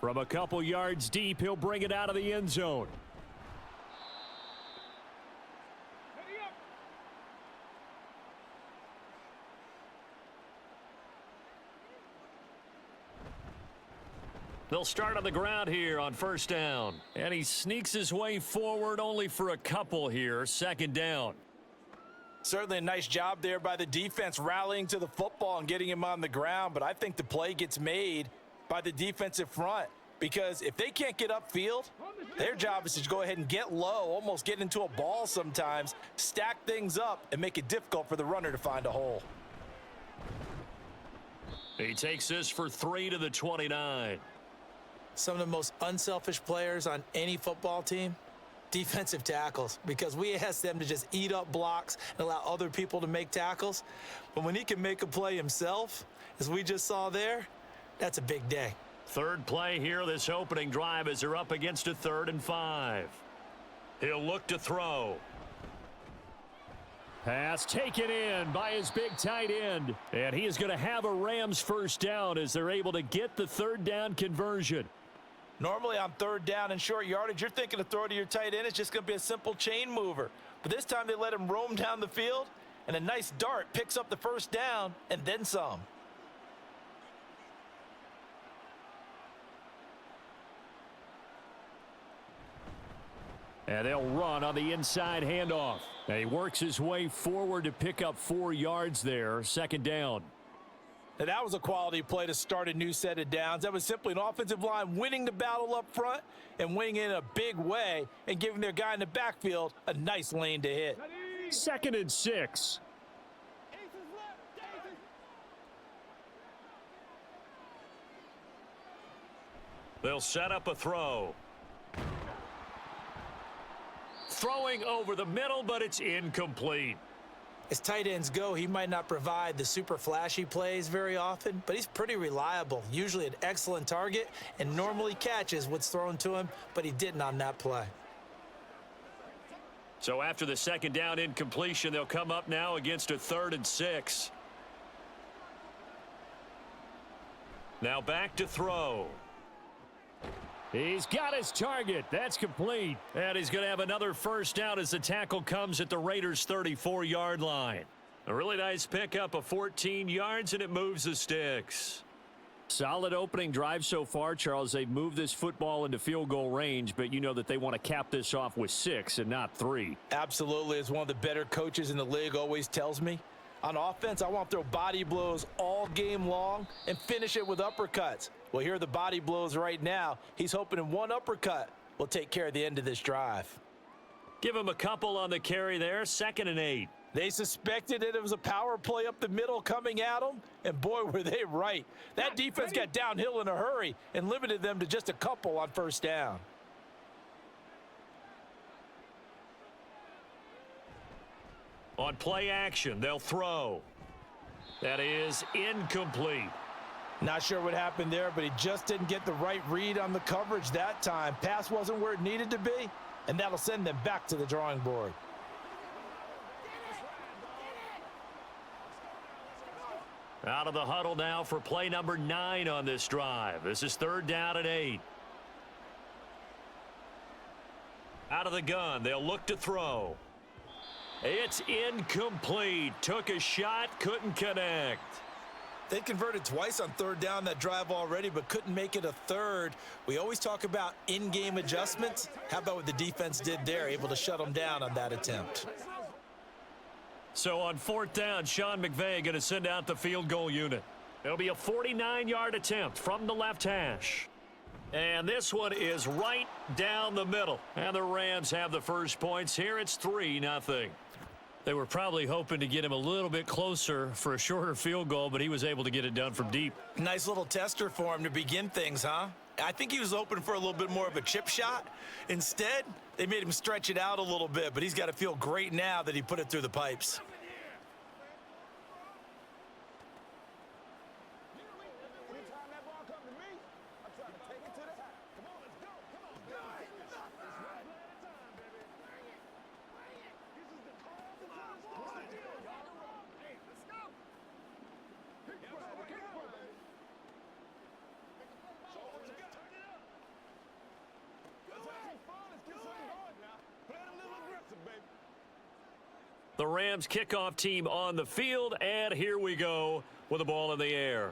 From a couple yards deep, he'll bring it out of the end zone. They'll start on the ground here on first down. And he sneaks his way forward only for a couple here. Second down. Certainly a nice job there by the defense rallying to the football and getting him on the ground. But I think the play gets made by the defensive front. Because if they can't get upfield, their job is to go ahead and get low, almost get into a ball sometimes, stack things up, and make it difficult for the runner to find a hole. He takes this for 3 to the 29. Some of the most unselfish players on any football team, defensive tackles, because we ask them to just eat up blocks and allow other people to make tackles. But when he can make a play himself, as we just saw there, that's a big day. Third play here, this opening drive, as they're up against a 3rd and 5. He'll look to throw. Pass taken in by his big tight end. And he is going to have a Rams first down as they're able to get the 3rd down conversion. Normally on 3rd down and short yardage, you're thinking to throw to your tight end. It's just going to be a simple chain mover. But this time they let him roam down the field, and a nice dart picks up the first down and then some. And they'll run on the inside handoff. And he works his way forward to pick up 4 yards there. Second down. Now that was a quality play to start a new set of downs. That was simply an offensive line winning the battle up front and winning it in a big way and giving their guy in the backfield a nice lane to hit. 2nd and 6. They'll set up a throw. Throwing over the middle, but it's incomplete. As tight ends go, he might not provide the super flashy plays very often, but he's pretty reliable, usually an excellent target, and normally catches what's thrown to him, but he didn't on that play. So after the second down incompletion, they'll come up now against a 3rd and 6. Now back to throw. He's got his target. That's complete. And he's going to have another first down as the tackle comes at the Raiders' 34-yard line. A really nice pickup of 14 yards, and it moves the sticks. Solid opening drive so far, Charles. They've moved this football into field goal range, but you know that they want to cap this off with 6 and not 3. Absolutely. As one of the better coaches in the league always tells me, on offense, I want to throw body blows all game long and finish it with uppercuts. Well, here are the body blows right now. He's hoping in one uppercut will take care of the end of this drive. Give him a couple on the carry there. 2nd and 8. They suspected that it was a power play up the middle coming at them, and boy, were they right. That defense got downhill in a hurry and limited them to just a couple on first down. On play action, they'll throw. That is incomplete. Not sure what happened there, but he just didn't get the right read on the coverage that time. Pass wasn't where it needed to be, and that'll send them back to the drawing board. Out of the huddle now for play number 9 on this drive. This is 3rd down and 8. Out of the gun, they'll look to throw. It's incomplete. Took a shot, couldn't connect. They converted twice on 3rd down that drive already, but couldn't make it a 3rd. We always talk about in-game adjustments. How about what the defense did there, able to shut them down on that attempt? So on 4th down, Sean McVay going to send out the field goal unit. It'll be a 49-yard attempt from the left hash. And this one is right down the middle. And the Rams have the first points here. It's 3-0. They were probably hoping to get him a little bit closer for a shorter field goal, but he was able to get it done from deep. Nice little tester for him to begin things, huh? I think he was open for a little bit more of a chip shot. Instead, they made him stretch it out a little bit, but he's got to feel great now that he put it through the pipes. The Rams kickoff team on the field, and here we go with the ball in the air.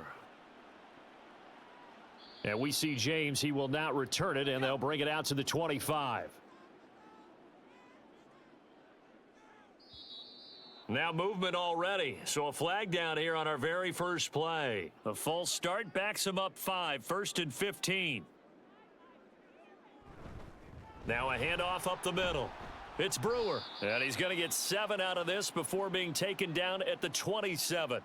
And we see James. He will not return it, and they'll bring it out to the 25. Now movement already, so a flag down here on our very first play. A false start backs him up 5, 1st and 15. Now a handoff up the middle. It's Brewer, and he's going to get 7 out of this before being taken down at the 27.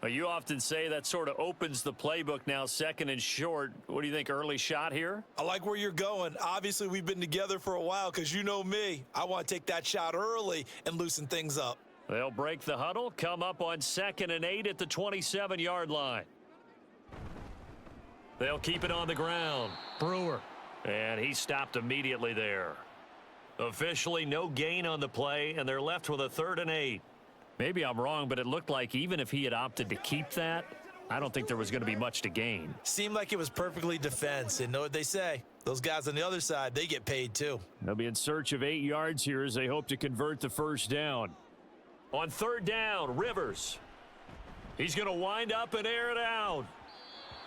You often say that sort of opens the playbook now, 2nd and short. What do you think, early shot here? I like where you're going. Obviously, we've been together for a while because you know me. I want to take that shot early and loosen things up. They'll break the huddle, come up on 2nd and 8 at the 27-yard line. They'll keep it on the ground. Brewer. And he stopped immediately there. Officially no gain on the play, and they're left with a 3rd and 8. Maybe I'm wrong, but it looked like even if he had opted to keep that, I don't think there was going to be much to gain. Seemed like it was perfectly defense, and know what they say. Those guys on the other side, they get paid too. They'll be in search of 8 yards here as they hope to convert the first down. On 3rd down, Rivers. He's going to wind up and air it out.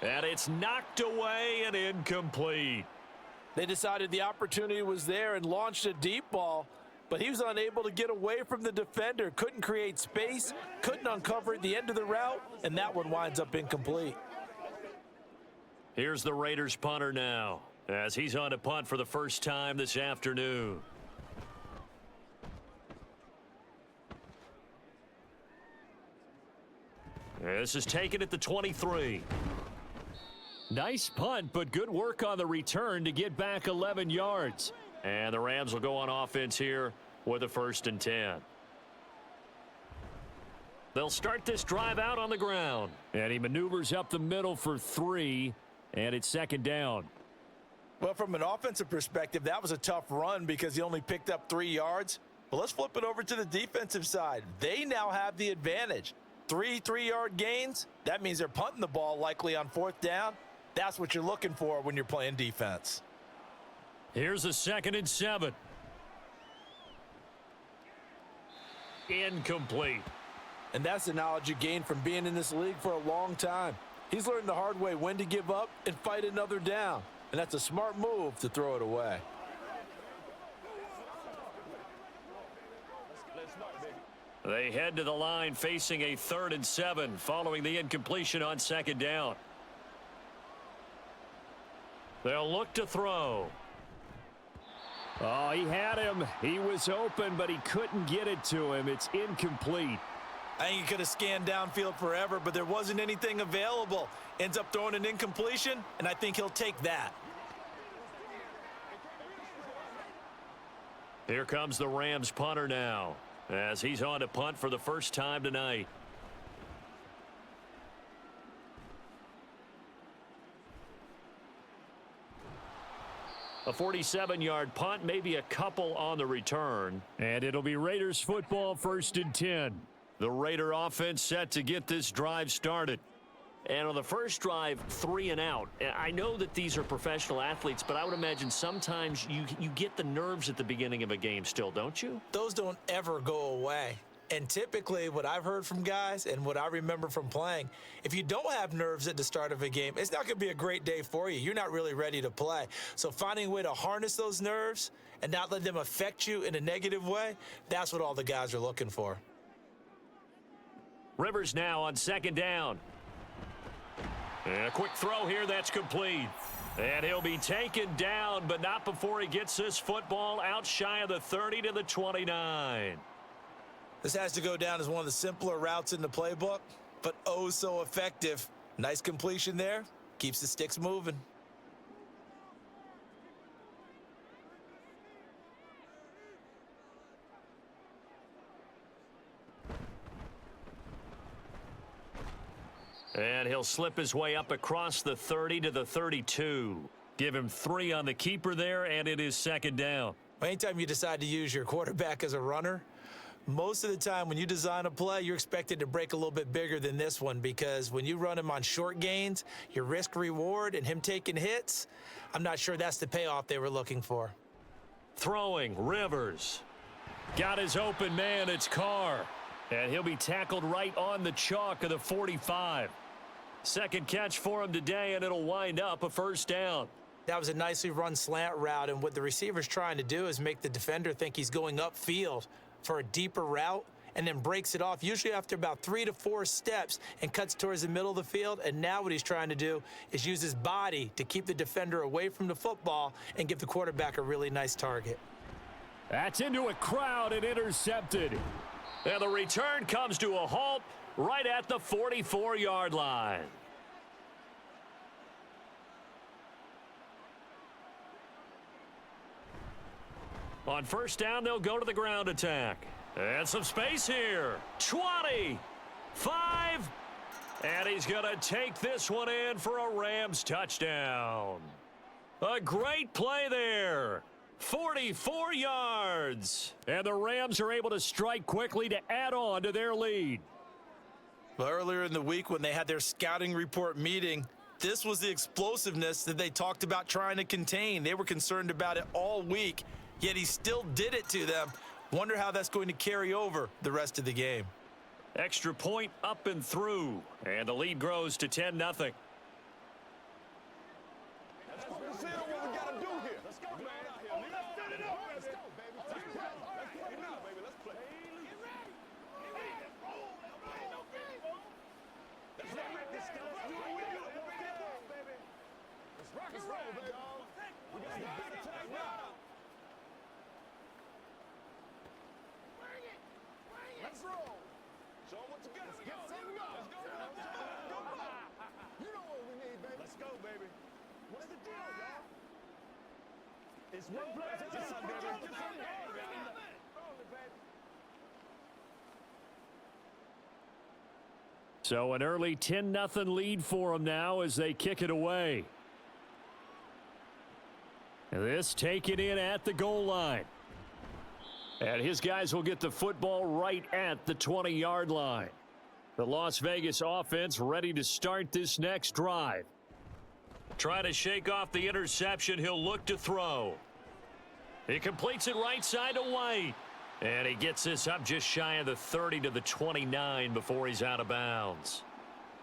And it's knocked away and incomplete. They decided the opportunity was there and launched a deep ball, but he was unable to get away from the defender, couldn't create space, couldn't uncover at the end of the route, and that one winds up incomplete. Here's the Raiders punter now, as he's on to punt for the first time this afternoon. This is taken at the 23. Nice punt, but good work on the return to get back 11 yards. And the Rams will go on offense here with a 1st and 10. They'll start this drive out on the ground. And he maneuvers up the middle for 3, and it's 2nd down. Well, from an offensive perspective, that was a tough run because he only picked up 3 yards. But let's flip it over to the defensive side. They now have the advantage. 3 3-yard gains, that means they're punting the ball likely on 4th down. That's what you're looking for when you're playing defense. Here's a 2nd and 7. Incomplete. And that's the knowledge you gain from being in this league for a long time. He's learned the hard way when to give up and fight another down. And that's a smart move to throw it away. They head to the line facing a 3rd and 7 following the incompletion on 2nd down. They'll look to throw. Oh, he had him. He was open, but he couldn't get it to him. It's incomplete. I think he could have scanned downfield forever, but there wasn't anything available. Ends up throwing an incompletion, and I think he'll take that. Here comes the Rams punter now, as he's on to punt for the first time tonight. A 47-yard punt, maybe a couple on the return. And it'll be Raiders football, 1st and 10. The Raider offense set to get this drive started. And on the first drive, 3 and out. I know that these are professional athletes, but I would imagine sometimes you get the nerves at the beginning of a game still, don't you? Those don't ever go away. And typically what I've heard from guys and what I remember from playing, if you don't have nerves at the start of a game, it's not going to be a great day for you. You're not really ready to play. So finding a way to harness those nerves and not let them affect you in a negative way, that's what all the guys are looking for. Rivers now on 2nd down. And a quick throw here that's complete. And he'll be taken down, but not before he gets this football out shy of the 30 to the 29. This has to go down as one of the simpler routes in the playbook, but oh so effective. Nice completion there. Keeps the sticks moving. And he'll slip his way up across the 30 to the 32. Give him 3 on the keeper there, and it is 2nd down. Anytime you decide to use your quarterback as a runner, most of the time when you design a play, you're expected to break a little bit bigger than this one because when you run him on short gains, your risk reward and him taking hits, I'm not sure that's the payoff they were looking for. Throwing, Rivers. Got his open man, it's Carr. And he'll be tackled right on the chalk of the 45. Second catch for him today, and it'll wind up a first down. That was a nicely run slant route, and what the receiver's trying to do is make the defender think he's going upfield for a deeper route, and then breaks it off, usually after about 3 to 4 steps, and cuts towards the middle of the field. And now what he's trying to do is use his body to keep the defender away from the football and give the quarterback a really nice target. That's into a crowd and intercepted. And the return comes to a halt right at the 44-yard line. On first down, they'll go to the ground attack. And some space here. 20, 5, and he's going to take this one in for a Rams touchdown. A great play there. 44 yards. And the Rams are able to strike quickly to add on to their lead. Well, earlier in the week when they had their scouting report meeting, this was the explosiveness that they talked about trying to contain. They were concerned about it all week, yet he still did it to them. Wonder how that's going to carry over the rest of the game. Extra point up and through, and the lead grows to 10-0. So an early 10-0 lead for them now as they kick it away. This taken in at the goal line. And his guys will get the football right at the 20-yard line. The Las Vegas offense ready to start this next drive. Trying to shake off the interception, he'll look to throw. He completes it right side to White. And he gets this up just shy of the 30 to the 29 before he's out of bounds.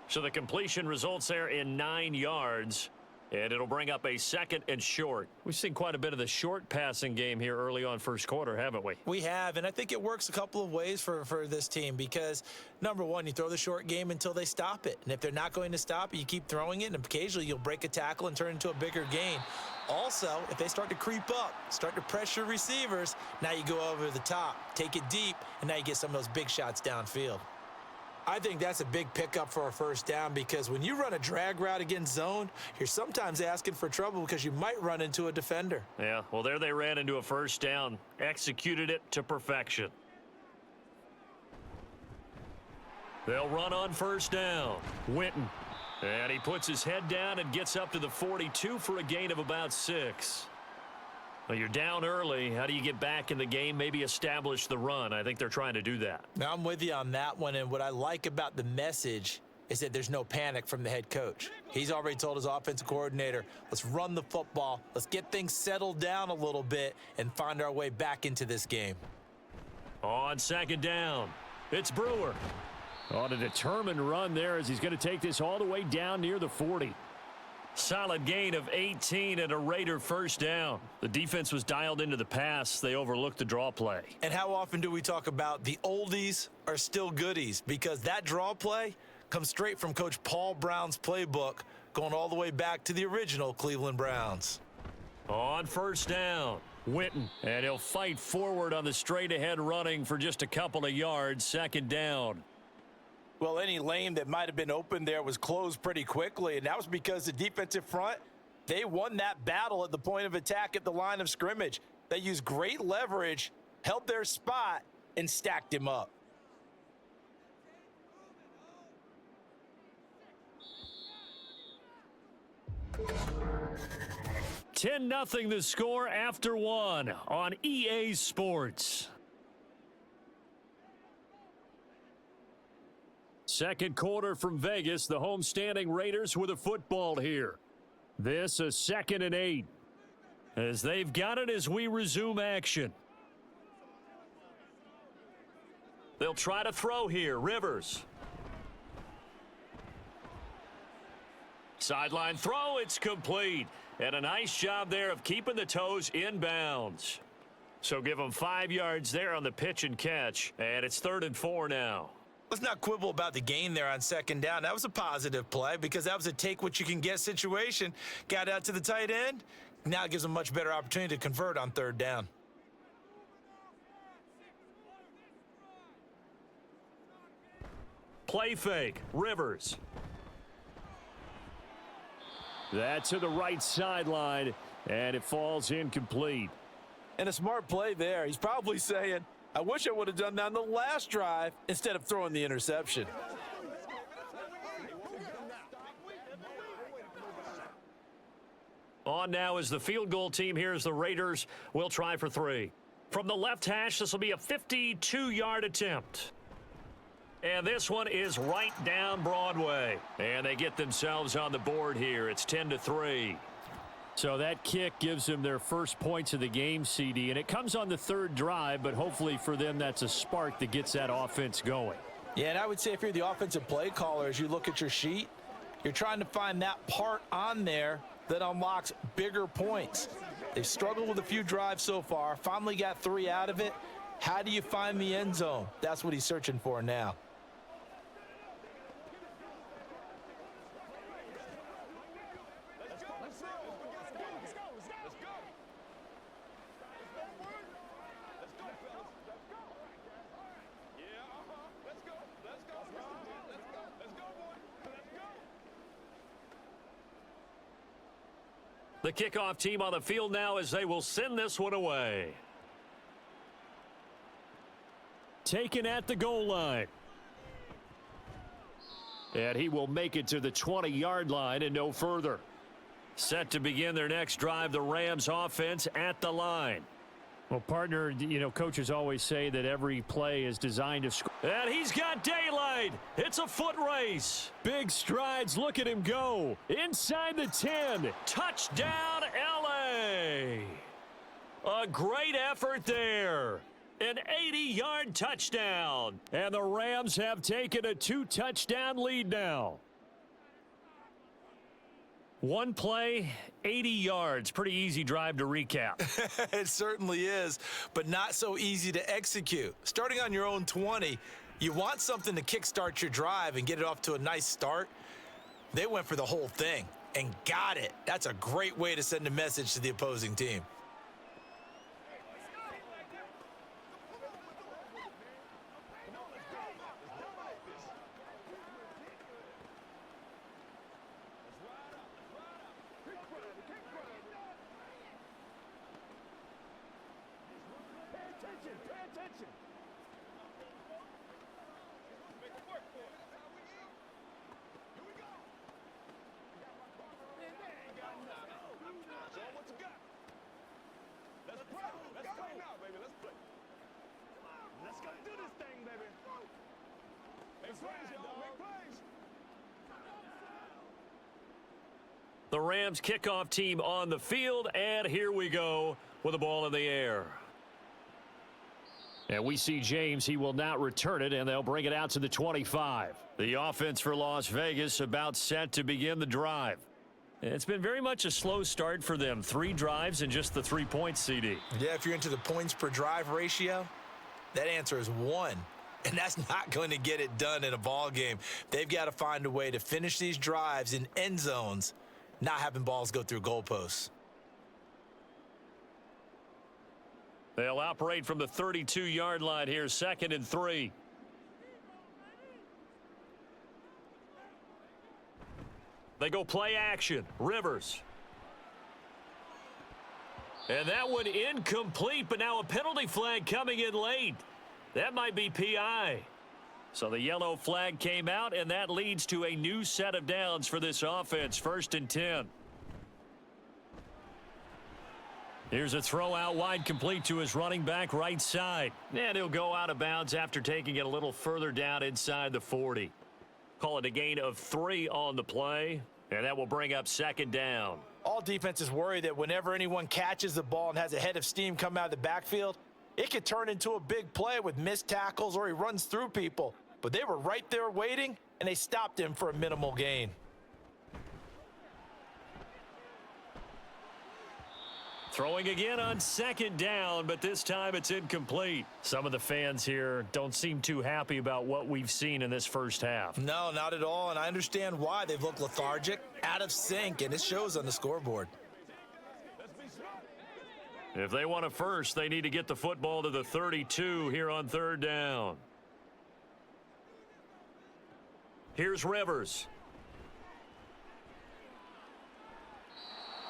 So the completion results there in 9 yards. And it'll bring up a second and short. We've seen quite a bit of the short passing game here early on first quarter, haven't we? We have, and I think it works a couple of ways for this team because, number one, you throw the short game until they stop it. And if they're not going to stop it, you keep throwing it, and occasionally you'll break a tackle and turn it into a bigger gain. Also, if they start to creep up, start to pressure receivers, now you go over the top, take it deep, and now you get some of those big shots downfield. I think that's a big pickup for a first down because when you run a drag route against zone, you're sometimes asking for trouble because you might run into a defender. Yeah, well, there they ran into a first down, executed it to perfection. They'll run on first down. Winton. And he puts his head down and gets up to the 42 for a gain of about 6. Well, you're down early. How do you get back in the game, maybe establish the run? I think they're trying to do that. Now, I'm with you on that one, and what I like about the message is that there's no panic from the head coach. He's already told his offensive coordinator, let's run the football, let's get things settled down a little bit and find our way back into this game. On second down, it's Brewer. On a determined run there as he's going to take this all the way down near the 40. Solid gain of 18 and a Raider first down. The defense was dialed into the pass. They overlooked the draw play. And how often do we talk about the oldies are still goodies? Because that draw play comes straight from Coach Paul Brown's playbook, going all the way back to the original Cleveland Browns. On first down, Winton. And he'll fight forward on the straight-ahead running for just a couple of yards. Second down. Well, any lane that might have been open there was closed pretty quickly, and that was because the defensive front, they won that battle at the point of attack at the line of scrimmage. They used great leverage, held their spot, and stacked him up. $10-0 the score after one on EA Sports. Second quarter from Vegas, the homestanding Raiders with a football here. This a 2nd and 8. As they've got it as we resume action. They'll try to throw here. Rivers. Sideline throw, it's complete. And a nice job there of keeping the toes in bounds. So give them 5 yards there on the pitch and catch. And it's 3rd and 4 now. Let's not quibble about the gain there on 2nd down. That was a positive play because that was a take-what-you-can-get situation. Got out to the tight end. Now it gives them a much better opportunity to convert on 3rd down. Play fake. Rivers. That's to the right sideline, and it falls incomplete. And a smart play there. He's probably saying, I wish I would have done that on the last drive instead of throwing the interception. On now is the field goal team. Here's the Raiders. We'll try for 3. From the left hash, this will be a 52-yard attempt. And this one is right down Broadway. And they get themselves on the board here. It's 10-3. So that kick gives them their first points of the game, CD. And it comes on the 3rd drive, but hopefully for them that's a spark that gets that offense going. Yeah, and I would say if you're the offensive play caller, as you look at your sheet, you're trying to find that part on there that unlocks bigger points. They've struggled with a few drives so far, finally got 3 out of it. How do you find the end zone? That's what he's searching for now. The kickoff team on the field now as they will send this one away. Taken at the goal line. And he will make it to the 20-yard line and no further. Set to begin their next drive, the Rams offense at the line. Well, partner, coaches always say that every play is designed to score. And he's got daylight. It's a foot race. Big strides. Look at him go. Inside the 10. Touchdown, L.A. A great effort there. An 80-yard touchdown. And the Rams have taken a 2-touchdown lead now. One play, 80 yards. Pretty easy drive to recap. It certainly is, but not so easy to execute. Starting on your own 20, you want something to kickstart your drive and get it off to a nice start. They went for the whole thing and got it. That's a great way to send a message to the opposing team. The Rams kickoff team on the field, and here we go with the ball in the air. And we see James. He will not return it, and they'll bring it out to the 25. The offense for Las Vegas about set to begin the drive. It's been very much a slow start for them. 3 drives and just the 3 points, CD. Yeah, if you're into the points per drive ratio, that answer is 1. And that's not going to get it done in a ball game. They've got to find a way to finish these drives in end zones, not having balls go through goalposts. They'll operate from the 32-yard line here, 2nd and 3. They go play action. Rivers. And that one incomplete, but now a penalty flag coming in late. That might be PI. So the yellow flag came out, and that leads to a new set of downs for this offense. 1st and 10. Here's a throw out wide, complete to his running back right side. And he'll go out of bounds after taking it a little further down inside the 40. Call it a gain of 3 on the play, and that will bring up 2nd down. All defenses worry that whenever anyone catches the ball and has a head of steam come out of the backfield, It could turn into a big play with missed tackles or he runs through people. But they were right there waiting, and they stopped him for a minimal gain. Throwing again on second down, but this time it's incomplete. Some of the fans here don't seem too happy about what we've seen in this first half. No, not at all, and I understand why. They've looked lethargic, out of sync, and it shows on the scoreboard. If they want a first, they need to get the football to the 32 here on third down. Here's Rivers.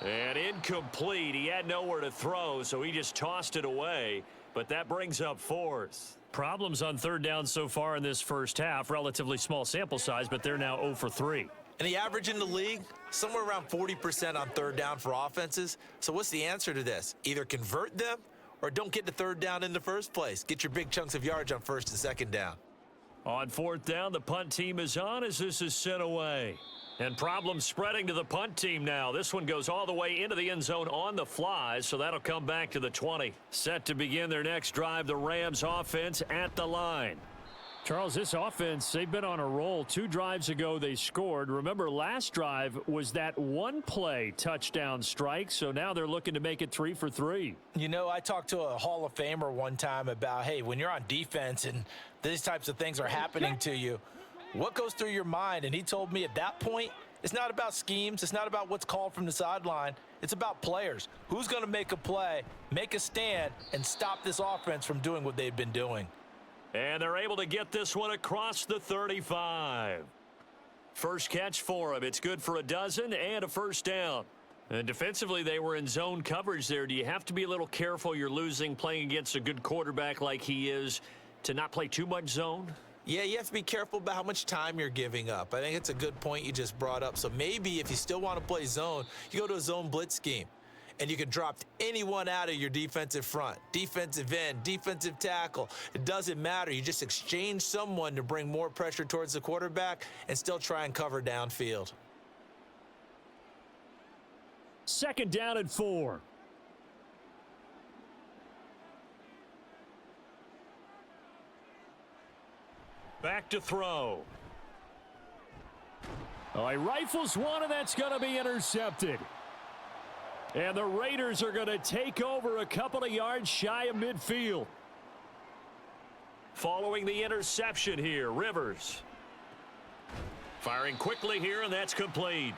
And incomplete. He had nowhere to throw, so he just tossed it away. But that brings up fourth. Problems on third down so far in this first half. Relatively small sample size, but they're now 0 for 3. And the average in the league, somewhere around 40% on third down for offenses. So what's the answer to this? Either convert them or don't get the third down in the first place. Get your big chunks of yards on first and second down. On fourth down, the punt team is on as this is sent away. And problems spreading to the punt team now. This one goes all the way into the end zone on the fly, so that'll come back to the 20. Set to begin their next drive, the Rams offense at the line. Charles, this offense, they've been on a roll. 2 drives ago, they scored. Remember, last drive was that one-play touchdown strike, so now they're looking to make it 3 for 3. You know, I talked to a Hall of Famer one time about, hey, when you're on defense and these types of things are happening to you, what goes through your mind? And he told me at that point, it's not about schemes. It's not about what's called from the sideline. It's about players. Who's going to make a play, make a stand, and stop this offense from doing what they've been doing? And they're able to get this one across the 35. First catch for him. It's good for a dozen and a first down. And defensively, they were in zone coverage there. Do you have to be a little careful? You're losing playing against a good quarterback like he is to not play too much zone? Yeah, you have to be careful about how much time you're giving up. I think it's a good point you just brought up. So maybe if you still want to play zone, you go to a zone blitz scheme. And you can drop anyone out of your defensive front, defensive end, defensive tackle. It doesn't matter. You just exchange someone to bring more pressure towards the quarterback and still try and cover downfield. Second down and 4. Back to throw. Oh, he rifles one, and that's going to be intercepted. And the Raiders are going to take over a couple of yards shy of midfield. Following the interception here, Rivers. Firing quickly here, and that's complete.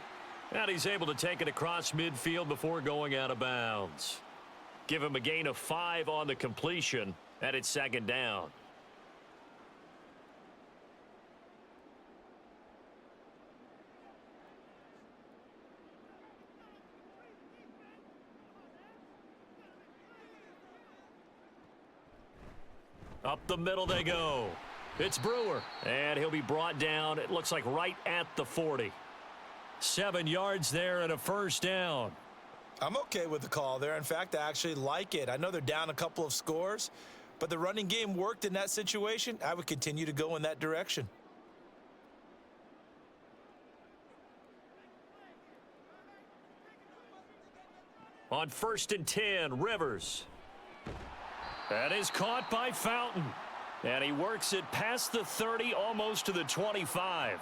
And he's able to take it across midfield before going out of bounds. Give him a gain of 5 on the completion, and it's second down. Up the middle they go. It's Brewer, and he'll be brought down, it looks like right at the 40. 7 yards there and a first down. I'm okay with the call there. In fact, I actually like it. I know they're down a couple of scores, but the running game worked in that situation. I would continue to go in that direction. On 1st and 10, Rivers. That is caught by Fountain. And he works it past the 30, almost to the 25.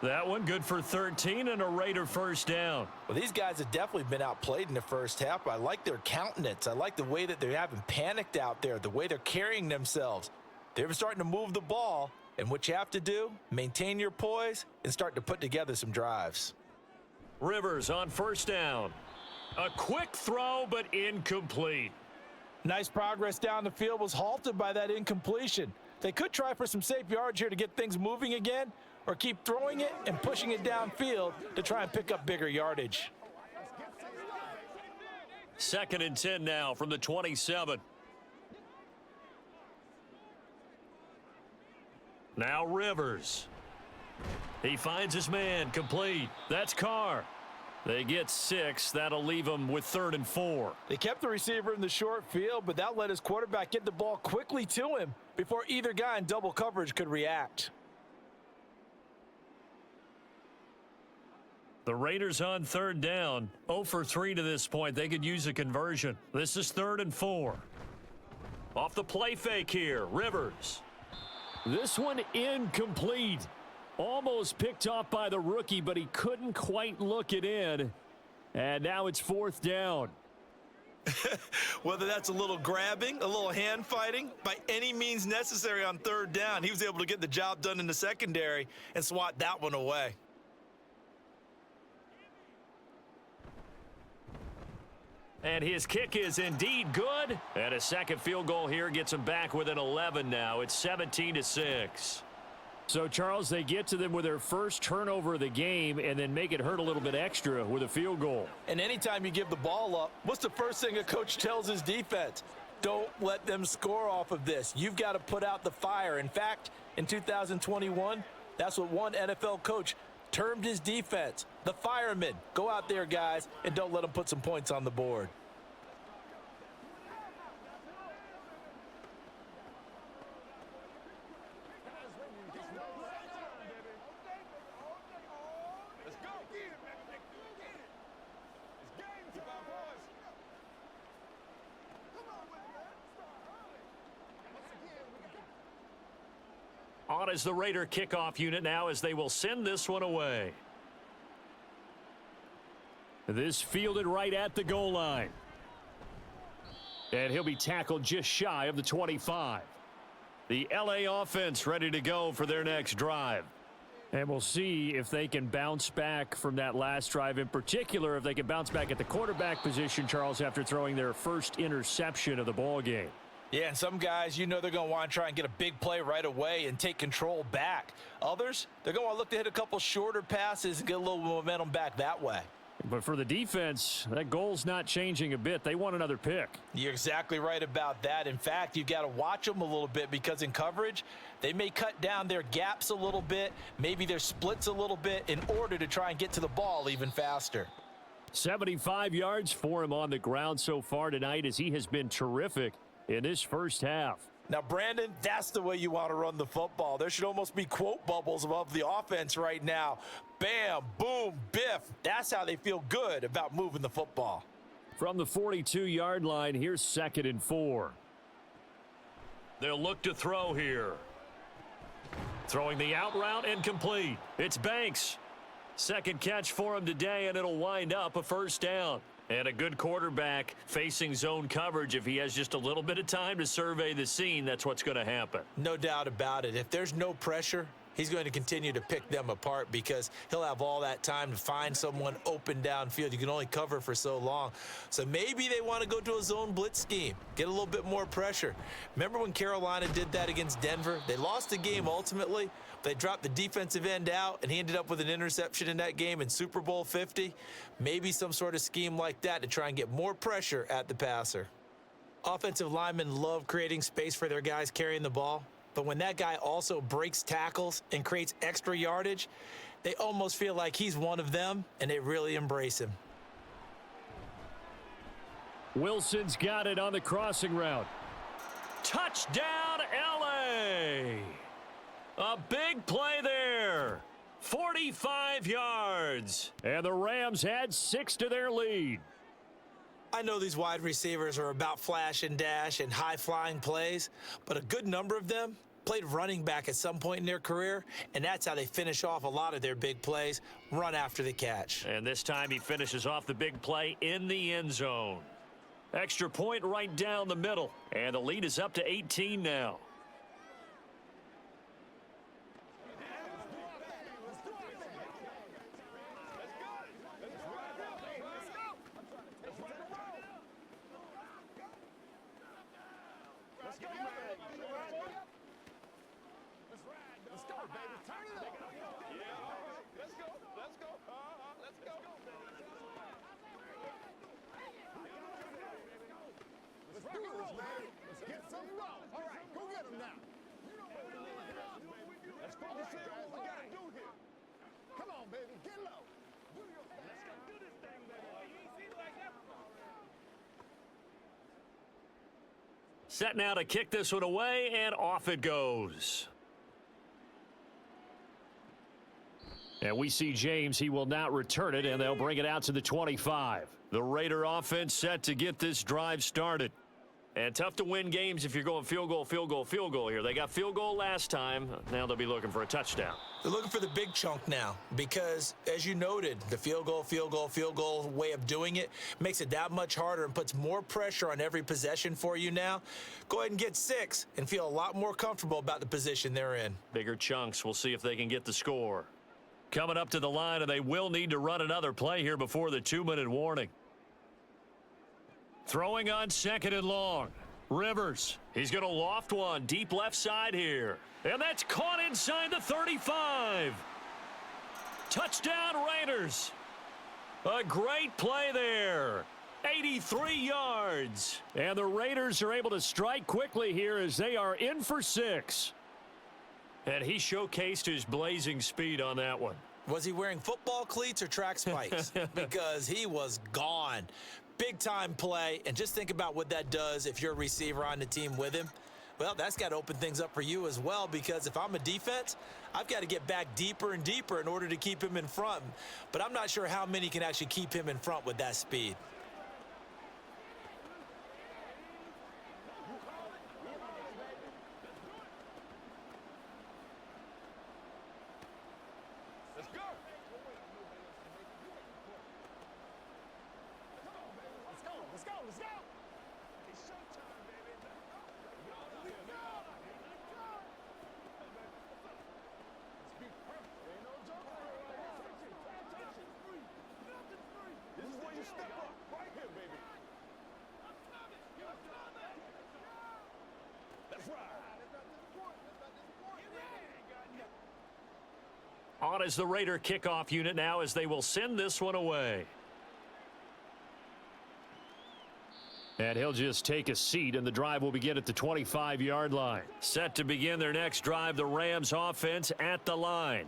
That one good for 13 and a Raider first down. Well, these guys have definitely been outplayed in the first half. I like their countenance. I like the way that they haven't panicked out there, the way they're carrying themselves. They're starting to move the ball. And what you have to do, maintain your poise and start to put together some drives. Rivers on first down. A quick throw, but incomplete. Nice progress down the field was halted by that incompletion. They could try for some safe yards here to get things moving again, or keep throwing it and pushing it downfield to try and pick up bigger yardage. 2nd and 10 now from the 27. Now Rivers. He finds his man, complete. That's Carr. They get 6. That'll leave them with 3rd and 4. They kept the receiver in the short field, but that let his quarterback get the ball quickly to him before either guy in double coverage could react. The Raiders on 3rd down. 0 for 3 to this point. They could use a conversion. This is 3rd and 4. Off the play fake here, Rivers. This one incomplete. Almost picked off by the rookie, but he couldn't quite look it in. And now it's 4th down. Whether that's a little grabbing, a little hand fighting, by any means necessary on 3rd down, he was able to get the job done in the secondary and swat that one away. And his kick is indeed good. And a second field goal here gets him back within 11 now. It's 17-6. So, Charles, they get to them with their first turnover of the game and then make it hurt a little bit extra with a field goal. And anytime you give the ball up, what's the first thing a coach tells his defense? Don't let them score off of this. You've got to put out the fire. In fact, in 2021, that's what one NFL coach termed his defense, the firemen. Go out there, guys, and don't let them put some points on the board. On is the Raider kickoff unit now as they will send this one away. This fielded right at the goal line. And he'll be tackled just shy of the 25. The LA offense ready to go for their next drive. And we'll see if they can bounce back from that last drive, in particular if they can bounce back at the quarterback position, Charles, after throwing their first interception of the ball game. Yeah, and some guys, you know they're going to want to try and get a big play right away and take control back. Others, they're going to want to look to hit a couple shorter passes and get a little momentum back that way. But for the defense, that goal's not changing a bit. They want another pick. You're exactly right about that. In fact, you've got to watch them a little bit because in coverage, they may cut down their gaps a little bit, maybe their splits a little bit in order to try and get to the ball even faster. 75 yards for him on the ground so far tonight as he has been terrific in this first half. Now, Brandon, that's the way you want to run the football. There should almost be quote bubbles above the offense right now. Bam, boom, biff. That's how they feel good about moving the football. From the 42-yard line, here's 2nd and 4. They'll look to throw here. Throwing the out route, incomplete. It's Banks. Second catch for him today, and it'll wind up a first down. And a good quarterback facing zone coverage. If he has just a little bit of time to survey the scene, that's what's going to happen. No doubt about it. If there's no pressure, he's going to continue to pick them apart because he'll have all that time to find someone open downfield. You can only cover for so long. So maybe they want to go to a zone blitz scheme, get a little bit more pressure. Remember when Carolina did that against Denver? They lost the game ultimately. They dropped the defensive end out, and he ended up with an interception in that game in Super Bowl 50. Maybe some sort of scheme like that to try and get more pressure at the passer. Offensive linemen love creating space for their guys carrying the ball. But when that guy also breaks tackles and creates extra yardage, they almost feel like he's one of them, and they really embrace him. Wilson's got it on the crossing route. Touchdown, LA! A big play there. 45 yards. And the Rams add 6 to their lead. I know these wide receivers are about flash and dash and high-flying plays, but a good number of them played running back at some point in their career, and that's how they finish off a lot of their big plays, run after the catch. And this time he finishes off the big play in the end zone. Extra point right down the middle, and the lead is up to 18 now. Set now to kick this one away, and off it goes. And we see James. He will not return it, and they'll bring it out to the 25. The Raider offense set to get this drive started. And tough to win games if you're going field goal, field goal, field goal here. They got field goal last time. Now they'll be looking for a touchdown. They're looking for the big chunk now because, as you noted, the field goal way of doing it makes it that much harder and puts more pressure on every possession for you now. Go ahead and get 6 and feel a lot more comfortable about the position they're in. Bigger chunks. We'll see if they can get the score. Coming up to the line, and they will need to run another play here before the 2-minute warning. Throwing on 2nd and long. Rivers. He's going to loft one deep left side here. And that's caught inside the 35. Touchdown Raiders. A great play there. 83 yards. And the Raiders are able to strike quickly here as they are in for 6. And he showcased his blazing speed on that one. Was he wearing football cleats or track spikes? Because he was gone. Big-time play, and just think about what that does if you're a receiver on the team with him. Well, that's got to open things up for you as well, because if I'm a defense, I've got to get back deeper and deeper in order to keep him in front. But I'm not sure how many can actually keep him in front with that speed. On is the Raider kickoff unit now as they will send this one away. And he'll just take a seat, and the drive will begin at the 25-yard line. Set to begin their next drive, the Rams offense at the line.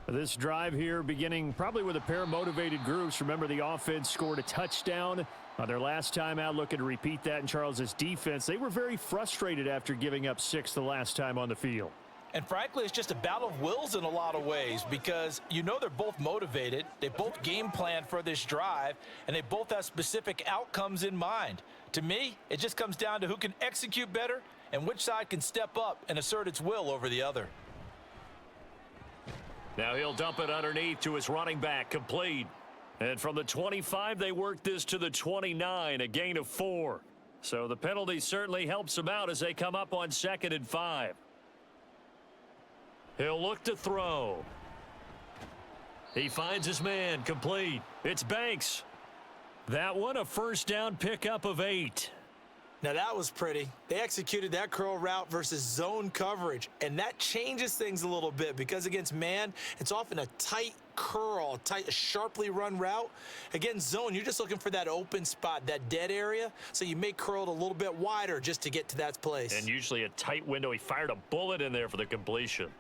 This drive here beginning probably with a pair of motivated groups. Remember, the offense scored a touchdown their last time out, looking to repeat that in Charles's defense. They were very frustrated after giving up 6 the last time on the field. And frankly, it's just a battle of wills in a lot of ways because you know they're both motivated. They both game plan for this drive, and they both have specific outcomes in mind. To me, it just comes down to who can execute better and which side can step up and assert its will over the other. Now he'll dump it underneath to his running back, complete. And from the 25, they work this to the 29, a gain of 4. So the penalty certainly helps them out as they come up on 2nd and 5. He'll look to throw. He finds his man, complete. It's Banks. That one, a first down pickup of 8. Now that was pretty. They executed that curl route versus zone coverage, and that changes things a little bit because against man, it's often a tight curl, sharply run route. Against zone, you're just looking for that open spot, that dead area, so you may curl it a little bit wider just to get to that place. And usually a tight window. He fired a bullet in there for the completion.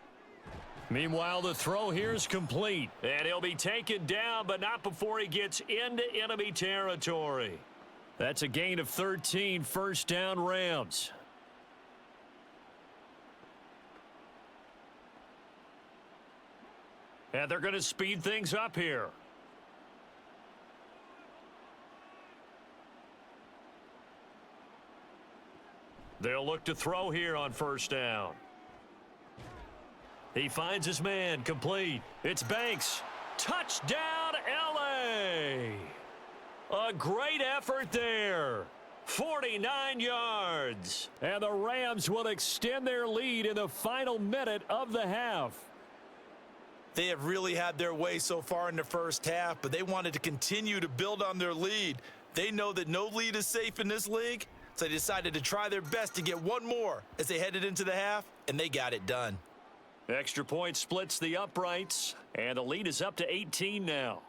Meanwhile, the throw here is complete, and he'll be taken down, but not before he gets into enemy territory. That's a gain of 13, first down Rams. And they're going to speed things up here. They'll look to throw here on first down. He finds his man, complete. It's Banks. Touchdown, L.A. A great effort there. 49 yards. And the Rams will extend their lead in the final minute of the half. They have really had their way so far in the first half, but they wanted to continue to build on their lead. They know that no lead is safe in this league, so they decided to try their best to get one more as they headed into the half, and they got it done. Extra point splits the uprights, and the lead is up to 18 now.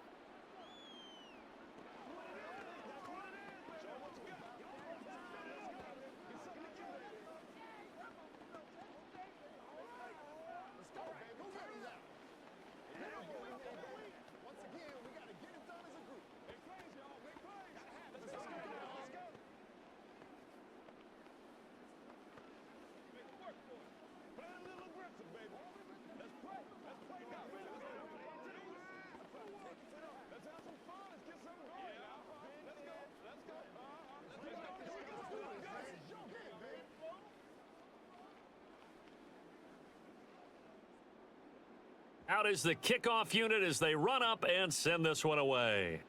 Out is the kickoff unit as they run up and send this one away.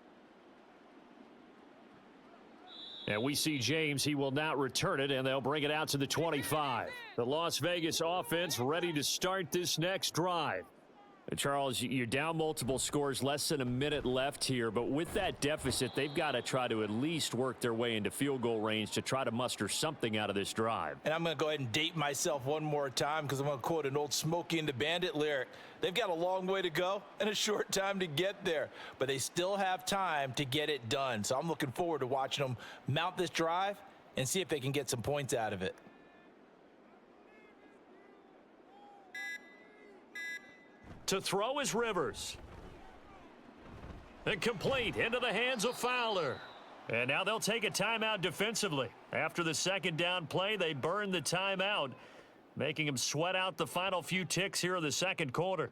And we see James. He will not return it, and they'll bring it out to the 25. The Las Vegas offense ready to start this next drive. Charles, you're down multiple scores, less than a minute left here, but with that deficit, they've got to try to at least work their way into field goal range to try to muster something out of this drive. And I'm going to go ahead and date myself one more time because I'm going to quote an old Smokey and the Bandit lyric. They've got a long way to go and a short time to get there, but they still have time to get it done. So I'm looking forward to watching them mount this drive and see if they can get some points out of it. To throw is Rivers. And complete into the hands of Fowler. And now they'll take a timeout defensively. After the second down play, they burn the timeout, making them sweat out the final few ticks here in the second quarter.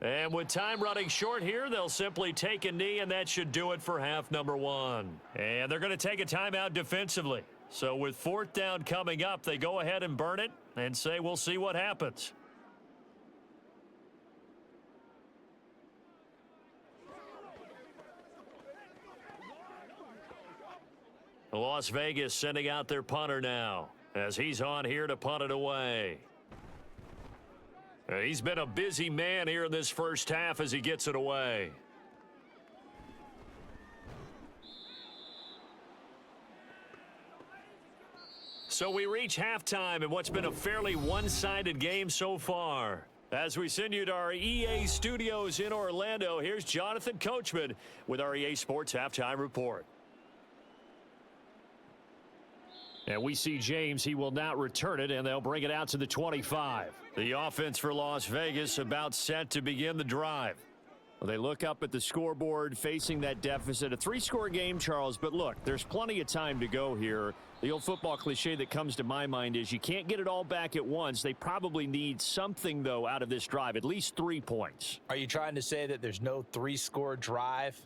And with time running short here, they'll simply take a knee, and that should do it for half number one. And they're going to take a timeout defensively. So with fourth down coming up, they go ahead and burn it and say we'll see what happens. Las Vegas sending out their punter now as he's on here to punt it away. He's been a busy man here in this first half as he gets it away. So we reach halftime in what's been a fairly one-sided game so far. As we send you to our EA studios in Orlando, here's Jonathan Coachman with our EA Sports Halftime Report. And we see James. He will not return it, and they'll bring it out to the 25. The offense for Las Vegas about set to begin the drive. Well, they look up at the scoreboard facing that deficit. A three-score game, Charles, but look, there's plenty of time to go here. The old football cliche that comes to my mind is you can't get it all back at once. They probably need something, though, out of this drive, at least 3 points. Are you trying to say that there's no three-score drive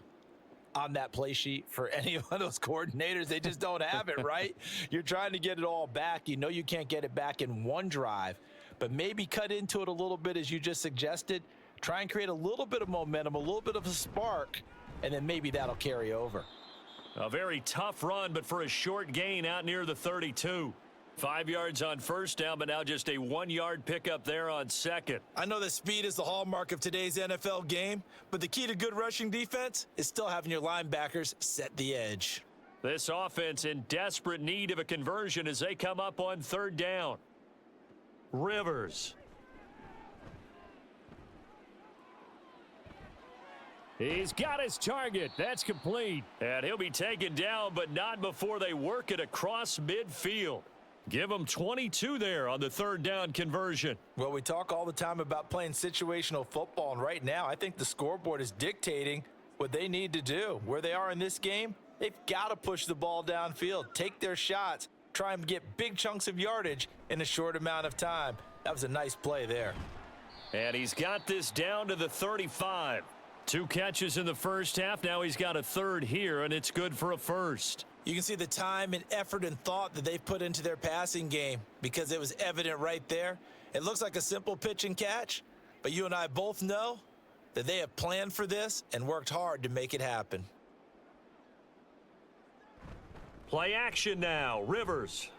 on that play sheet for any of those coordinators? They just don't have it, right? You're trying to get it all back. You know you can't get it back in one drive, but maybe cut into it a little bit as you just suggested. Try and create a little bit of momentum, a little bit of a spark, and then maybe that'll carry over. A very tough run, but for a short gain out near the 32. 5 yards on first down, but now just a 1-yard pickup there on second. I know that speed is the hallmark of today's NFL game, but the key to good rushing defense is still having your linebackers set the edge. This offense in desperate need of a conversion as they come up on third down. Rivers. He's got his target. That's complete. And he'll be taken down, but not before they work it across midfield. Give them 22 there on the third down conversion. Well, we talk all the time about playing situational football, and right now I think the scoreboard is dictating what they need to do. Where they are in this game, they've got to push the ball downfield, take their shots, try and get big chunks of yardage in a short amount of time. That was a nice play there. And he's got this down to the 35. 2 catches in the first half. Now he's got a third here, and it's good for a first. You can see the time and effort and thought that they've put into their passing game because it was evident right there. It looks like a simple pitch and catch, but you and I both know that they have planned for this and worked hard to make it happen. Play action now. Rivers.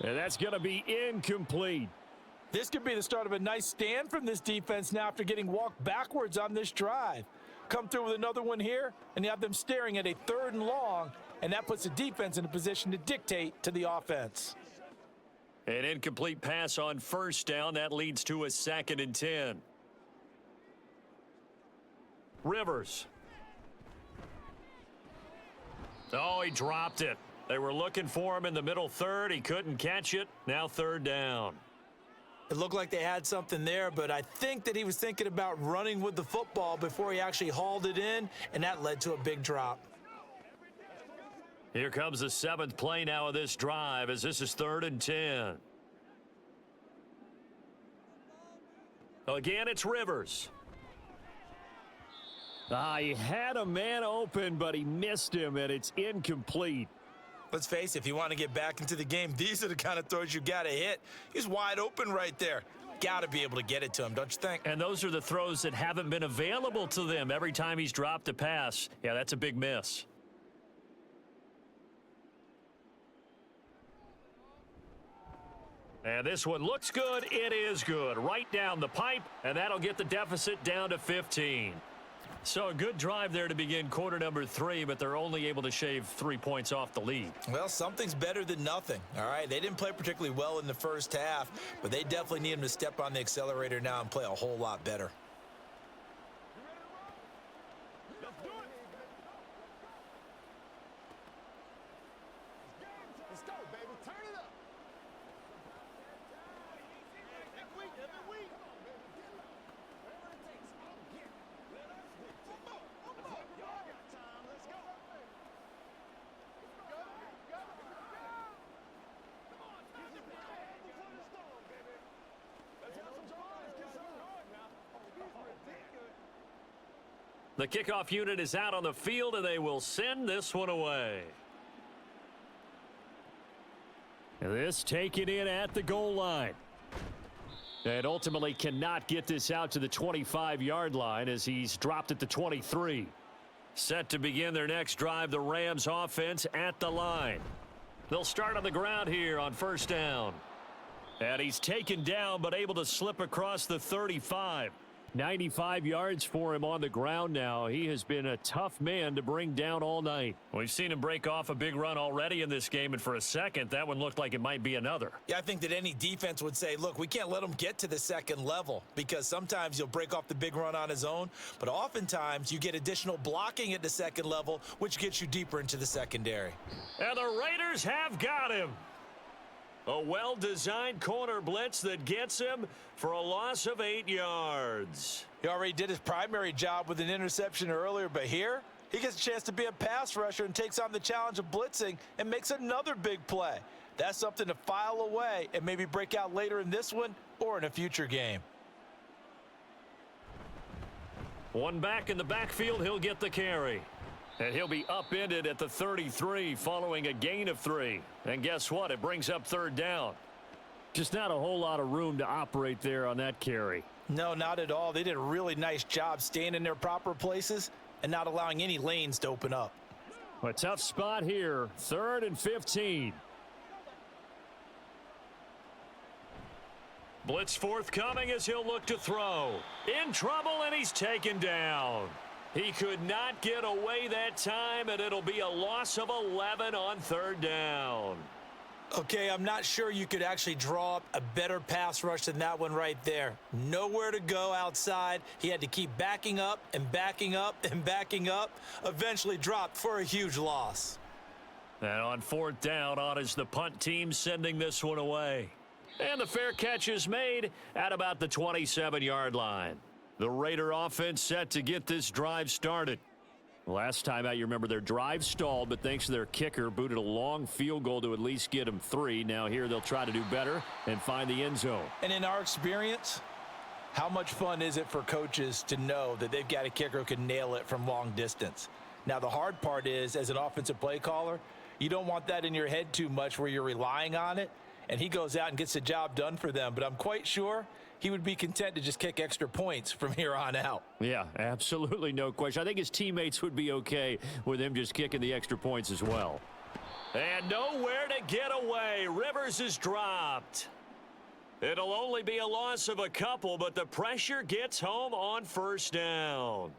And that's going to be incomplete. This could be the start of a nice stand from this defense now after getting walked backwards on this drive. Come through with another one here, and you have them staring at a 3rd and long, and that puts the defense in a position to dictate to the offense. An incomplete pass on first down. That leads to a 2nd and 10. Rivers. Oh, he dropped it. They were looking for him in the middle third. He couldn't catch it. Now 3rd down. It looked like they had something there, but I think that he was thinking about running with the football before he actually hauled it in, and that led to a big drop. Here comes the 7th play now of this drive as this is 3rd and 10. Again, it's Rivers. He had a man open, but he missed him, and it's incomplete. Let's face it, if you want to get back into the game, these are the kind of throws you got to hit. He's wide open right there. Got to be able to get it to him, don't you think? And those are the throws that haven't been available to them every time he's dropped a pass. Yeah, that's a big miss. And this one looks good. It is good. Right down the pipe, and that'll get the deficit down to 15. So a good drive there to begin quarter number 3, but they're only able to shave 3 points off the lead. Well, something's better than nothing, all right? They didn't play particularly well in the first half, but they definitely need him to step on the accelerator now and play a whole lot better. Let's go, baby. Turn it up. Every week. The kickoff unit is out on the field, and they will send this one away. This taken in at the goal line. And ultimately cannot get this out to the 25-yard line as he's dropped at the 23. Set to begin their next drive, the Rams offense at the line. They'll start on the ground here on first down. And he's taken down but able to slip across the 35. 95 yards for him on the ground now. He has been a tough man to bring down all night. We've seen him break off a big run already in this game, and for a second, that one looked like it might be another. Yeah, I think that any defense would say, look, we can't let him get to the second level because sometimes he'll break off the big run on his own, but oftentimes you get additional blocking at the second level, which gets you deeper into the secondary. And the Raiders have got him. A well-designed corner blitz that gets him for a loss of 8 yards. He already did his primary job with an interception earlier, but here he gets a chance to be a pass rusher and takes on the challenge of blitzing and makes another big play. That's something to file away and maybe break out later in this one or in a future game. One back in the backfield, he'll get the carry. And he'll be upended at the 33 following a gain of 3. And guess what? It brings up third down. Just not a whole lot of room to operate there on that carry. No, not at all. They did a really nice job staying in their proper places and not allowing any lanes to open up. A tough spot here. 3rd and 15. Blitz forthcoming as he'll look to throw. In trouble, and he's taken down. He could not get away that time, and it'll be a loss of 11 on third down. Okay, I'm not sure you could actually draw up a better pass rush than that one right there. Nowhere to go outside. He had to keep backing up and backing up and backing up. Eventually dropped for a huge loss. And on fourth down, on is the punt team sending this one away. And the fair catch is made at about the 27-yard line. The Raider offense set to get this drive started. Last time out, you remember their drive stalled, but thanks to their kicker, booted a long field goal to at least get them 3. Now here they'll try to do better and find the end zone. And in our experience, how much fun is it for coaches to know that they've got a kicker who can nail it from long distance? Now, the hard part is, as an offensive play caller, you don't want that in your head too much where you're relying on it, and he goes out and gets the job done for them. But I'm quite sure he would be content to just kick extra points from here on out. Yeah, absolutely no question. I think his teammates would be okay with him just kicking the extra points as well. And nowhere to get away. Rivers is dropped. It'll only be a loss of a couple, but the pressure gets home on first down.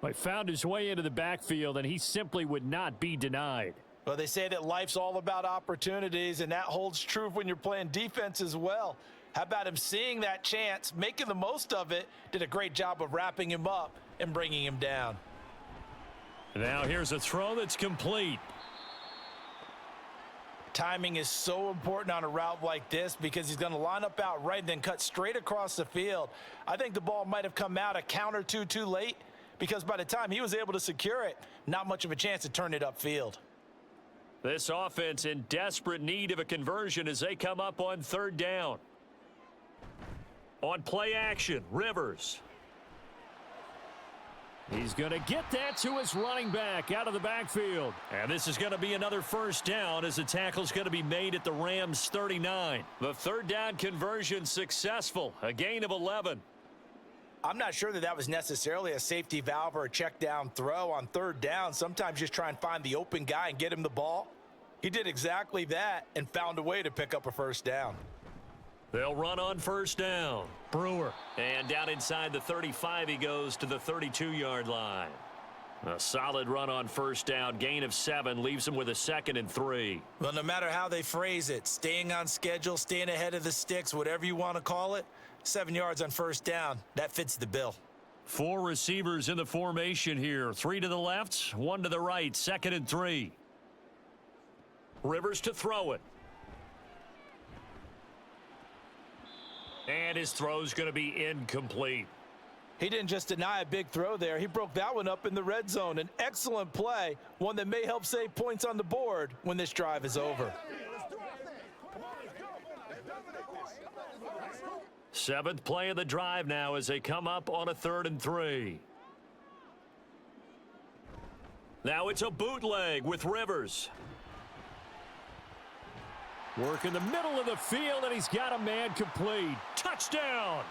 He found his way into the backfield, and he simply would not be denied. Well, they say that life's all about opportunities, and that holds true when you're playing defense as well. How about him seeing that chance, making the most of it, did a great job of wrapping him up and bringing him down. Now here's a throw that's complete. Timing is so important on a route like this because he's going to line up out right and then cut straight across the field. I think the ball might have come out a count or two too late because by the time he was able to secure it, not much of a chance to turn it upfield. This offense in desperate need of a conversion as they come up on third down. On play action, Rivers. He's going to get that to his running back out of the backfield. And this is going to be another first down as the tackle's going to be made at the Rams' 39. The third down conversion successful, a gain of 11. I'm not sure that was necessarily a safety valve or a check down throw on third down. Sometimes just try and find the open guy and get him the ball. He did exactly that and found a way to pick up a first down. They'll run on first down. Brewer. And down inside the 35, he goes to the 32-yard line. A solid run on first down. Gain of 7 leaves him with a 2nd and 3. Well, no matter how they phrase it, staying on schedule, staying ahead of the sticks, whatever you want to call it, 7 yards on first down, that fits the bill. 4 receivers in the formation here. 3 to the left, 1 to the right. 2nd and 3. Rivers to throw it. And his throw's going to be incomplete. He didn't just deny a big throw there. He broke that one up in the red zone. An excellent play, one that may help save points on the board when this drive is over. 7th play of the drive now as they come up on a 3rd and 3. Now it's a bootleg with Rivers. Work in the middle of the field, and he's got a man complete. Touchdown!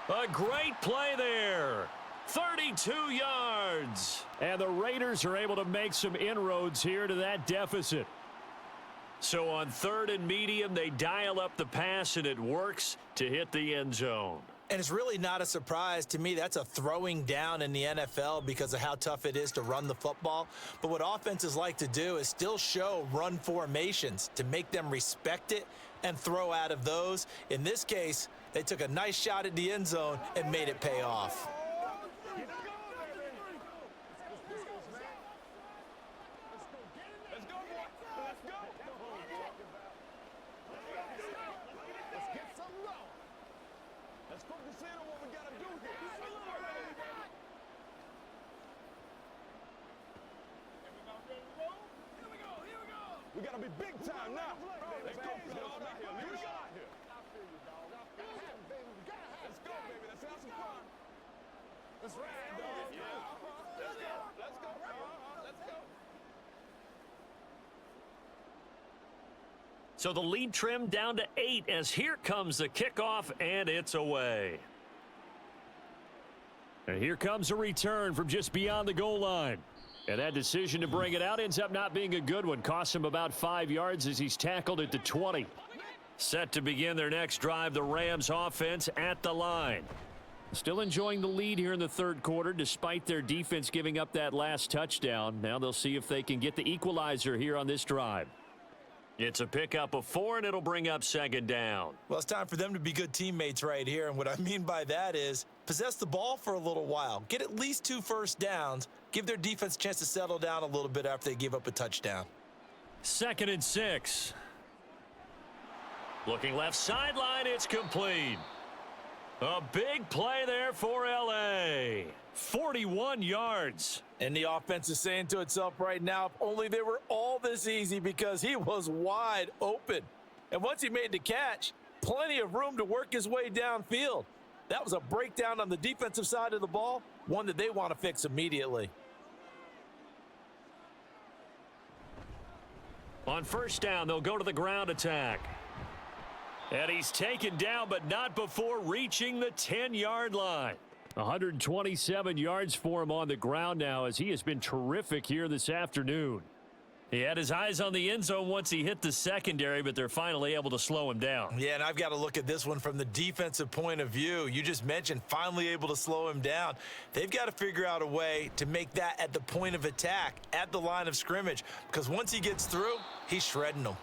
A great play there. 32 yards. And the Raiders are able to make some inroads here to that deficit. So on 3rd and medium, they dial up the pass, and it works to hit the end zone. And it's really not a surprise to me. That's a throwing down in the NFL because of how tough it is to run the football. But what offenses like to do is still show run formations to make them respect it and throw out of those. In this case, they took a nice shot at the end zone and made it pay off. We gotta be big time now. Let's go, dog. Here we go. I feel you, dog. Let's go, baby. Let's have some fun. Let's ride, dog. Let's go. Let's go. Let's go. So the lead trimmed down to 8 as here comes the kickoff, and it's away. And here comes a return from just beyond the goal line. And that decision to bring it out ends up not being a good one. Costs him about 5 yards as he's tackled at the 20. Set to begin their next drive, the Rams offense at the line. Still enjoying the lead here in the 3rd quarter despite their defense giving up that last touchdown. Now they'll see if they can get the equalizer here on this drive. It's a pickup of 4, and it'll bring up 2nd down. Well, it's time for them to be good teammates right here. And what I mean by that is possess the ball for a little while. Get at least 2 first downs. Give their defense a chance to settle down a little bit after they give up a touchdown. 2nd and 6. Looking left sideline, it's complete. A big play there for L.A. 41 yards. And the offense is saying to itself right now, if only they were all this easy, because he was wide open. And once he made the catch, plenty of room to work his way downfield. That was a breakdown on the defensive side of the ball, one that they want to fix immediately. On first down, they'll go to the ground attack. And he's taken down, but not before reaching the 10-yard line. 127 yards for him on the ground now as he has been terrific here this afternoon. He had his eyes on the end zone once he hit the secondary, but they're finally able to slow him down. Yeah, and I've got to look at this one from the defensive point of view. You just mentioned finally able to slow him down. They've got to figure out a way to make that at the point of attack, at the line of scrimmage, because once he gets through, he's shredding them.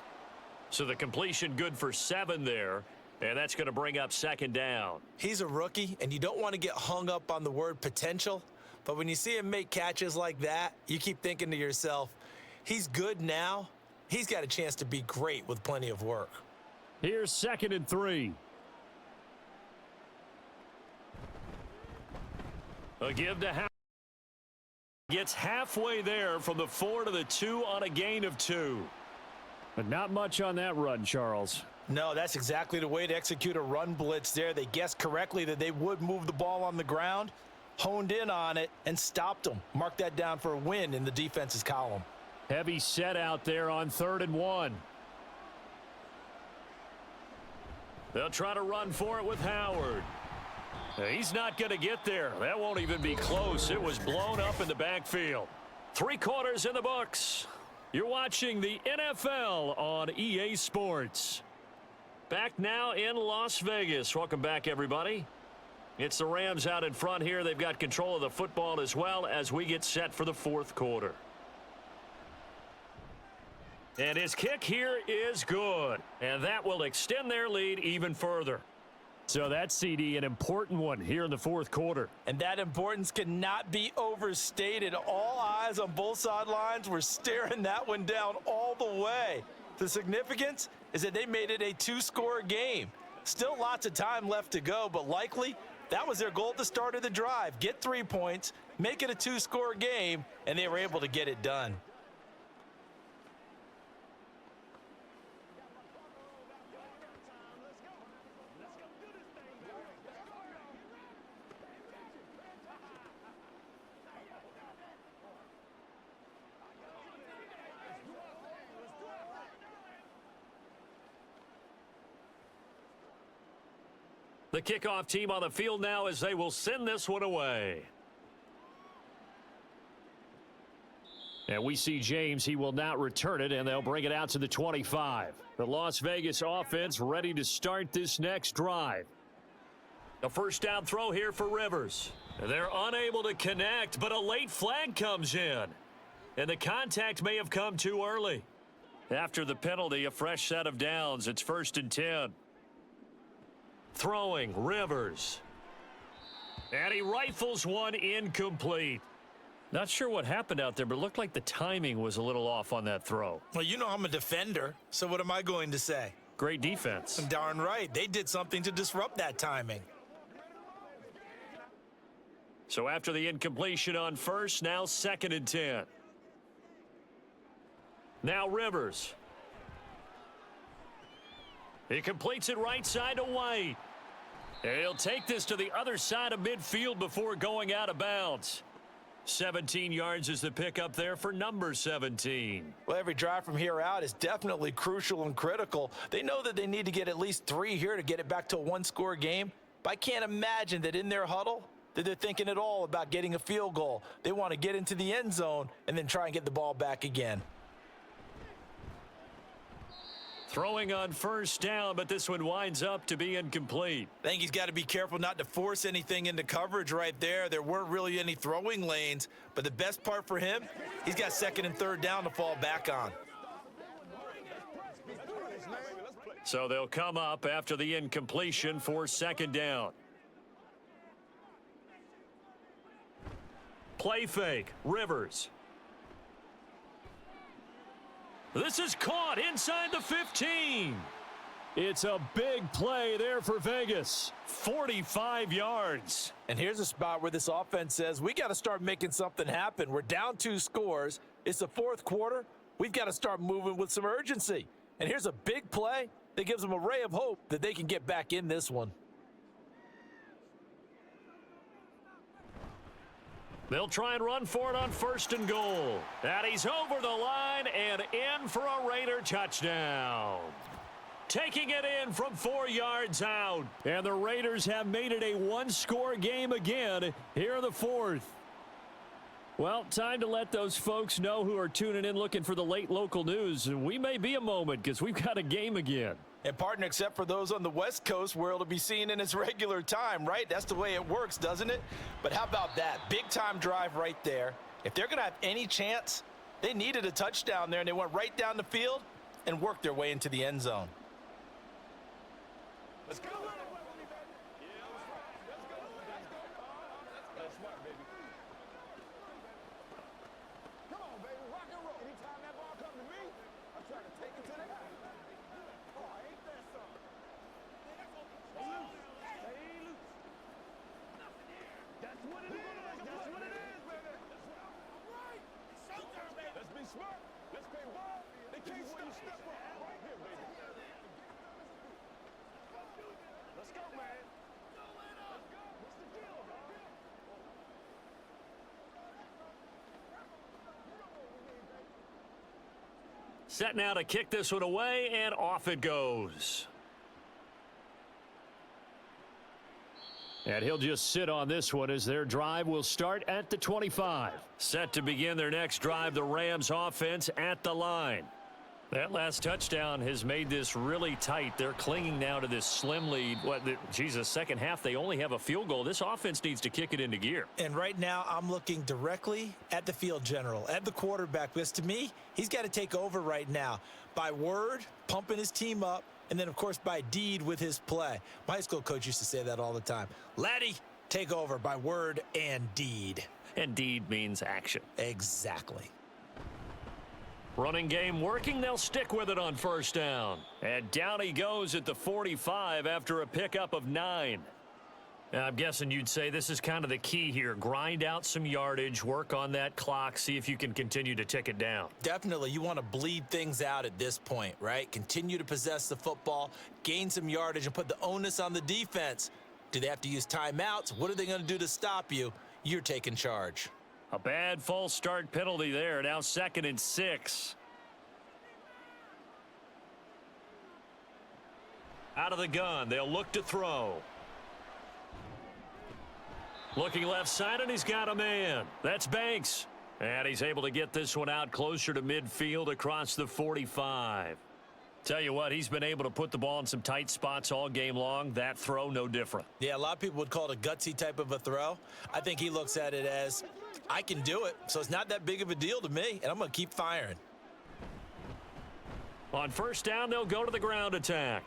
So the completion good for 7 there, and that's going to bring up 2nd down. He's a rookie, and you don't want to get hung up on the word potential, but when you see him make catches like that, you keep thinking to yourself, he's good now. He's got a chance to be great with plenty of work. Here's 2nd and 3. A give to Howard. Gets halfway there from the 4 to the 2 on a gain of 2. But not much on that run, Charles. No, that's exactly the way to execute a run blitz there. They guessed correctly that they would move the ball on the ground, honed in on it, and stopped them. Mark that down for a win in the defense's column. Heavy set out there on 3rd and 1. They'll try to run for it with Howard. He's not going to get there. That won't even be close. It was blown up in the backfield. 3 quarters in the books. You're watching the NFL on EA Sports. Back now in Las Vegas. Welcome back, everybody. It's the Rams out in front here. They've got control of the football as well as we get set for the 4th quarter. And his kick here is good. And that will extend their lead even further. So that's, CD, an important one here in the 4th quarter. And that importance cannot be overstated. All eyes on both sidelines were staring that one down all the way. The significance is that they made it a 2-score game. Still lots of time left to go, but likely that was their goal at the start of the drive. Get 3 points, make it a 2-score game, and they were able to get it done. The kickoff team on the field now as they will send this one away. And we see James. He will not return it, and they'll bring it out to the 25. The Las Vegas offense ready to start this next drive. A 1st down throw here for Rivers. They're unable to connect, but a late flag comes in. And the contact may have come too early. After the penalty, a fresh set of downs. It's 1st and 10. Throwing, Rivers. And he rifles one incomplete. Not sure what happened out there, but it looked like the timing was a little off on that throw. Well, you know I'm a defender, so what am I going to say? Great defense. Darn right. They did something to disrupt that timing. So after the incompletion on 1st, now 2nd and 10. Now Rivers. He completes it right side to White. And he'll take this to the other side of midfield before going out of bounds. 17 yards is the pickup there for number 17. Well, every drive from here out is definitely crucial and critical. They know that they need to get at least 3 here to get it back to a 1-score game. But I can't imagine that in their huddle that they're thinking at all about getting a field goal. They want to get into the end zone and then try and get the ball back again. Throwing on 1st down, but this one winds up to be incomplete. I think he's got to be careful not to force anything into coverage right there. There weren't really any throwing lanes, but the best part for him, he's got 2nd and 3rd down to fall back on. So they'll come up after the incompletion for 2nd down. Play fake, Rivers. This is caught inside the 15. It's a big play there for Vegas. 45 yards. And here's a spot where this offense says, we got to start making something happen. We're down 2 scores. It's the 4th quarter. We've got to start moving with some urgency. And here's a big play that gives them a ray of hope that they can get back in this one. They'll try and run for it on 1st and goal. And he's over the line and in for a Raider touchdown. Taking it in from 4 yards out. And the Raiders have made it a 1-score game again here in the 4th. Well, time to let those folks know who are tuning in looking for the late local news. We may be a moment because we've got a game again. And partner, except for those on the West Coast where it'll be seen in its regular time, right? That's the way it works, doesn't it? But how about that? Big time drive right there. If they're going to have any chance, they needed a touchdown there, and they went right down the field and worked their way into the end zone. Let's go. Yeah, let's go. That's smart, baby. Come on, baby. Rock and roll. Anytime that ball comes to me, I'm trying to take it to the house. Oh, ain't that something? Stay loose. Stay loose. That's what it is. That's what it is, baby. All right. Showtime, baby. Let's be smart. Let's play ball. They can't stop you. Step up. Right here, baby. Let's go, man. Let's go. What's the deal, bro? Set now to kick this one away, and off it goes. And he'll just sit on this one as their drive will start at the 25. Set to begin their next drive, the Rams offense at the line. That last touchdown has made this really tight. They're clinging now to this slim lead. Second half, they only have a field goal. This offense needs to kick it into gear. And right now, I'm looking directly at the field general, at the quarterback, because to me, he's got to take over right now. By word, pumping his team up, and then, of course, by deed with his play. My high school coach used to say that all the time. Laddie, take over by word and deed. And deed means action. Exactly. Running game working. They'll stick with it on first down. And down he goes at the 45 after a pickup of 9. Now, I'm guessing you'd say this is kind of the key here. Grind out some yardage, work on that clock, see if you can continue to tick it down. Definitely, you want to bleed things out at this point, right? Continue to possess the football, gain some yardage, and put the onus on the defense. Do they have to use timeouts? What are they going to do to stop you? You're taking charge. A bad false start penalty there. Now 2nd and 6. Out of the gun, they'll look to throw. Looking left side, and he's got a man. That's Banks. And he's able to get this one out closer to midfield across the 45. Tell you what, he's been able to put the ball in some tight spots all game long. That throw, no different. Yeah, a lot of people would call it a gutsy type of a throw. I think he looks at it as, I can do it, so it's not that big of a deal to me, and I'm going to keep firing. On first down, they'll go to the ground attack.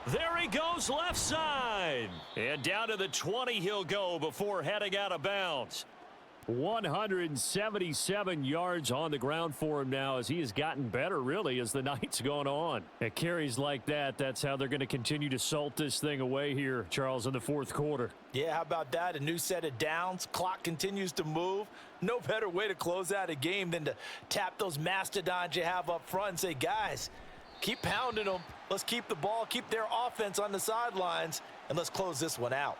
There he goes left side. And down to the 20 he'll go before heading out of bounds. 177 yards on the ground for him now as he has gotten better, really, as the night's gone on. At carries like that, that's how they're going to continue to salt this thing away here, Charles, in the fourth quarter. Yeah, how about that? A new set of downs. Clock continues to move. No better way to close out a game than to tap those mastodons you have up front and say, guys, keep pounding them. Let's keep the ball, keep their offense on the sidelines, and let's close this one out.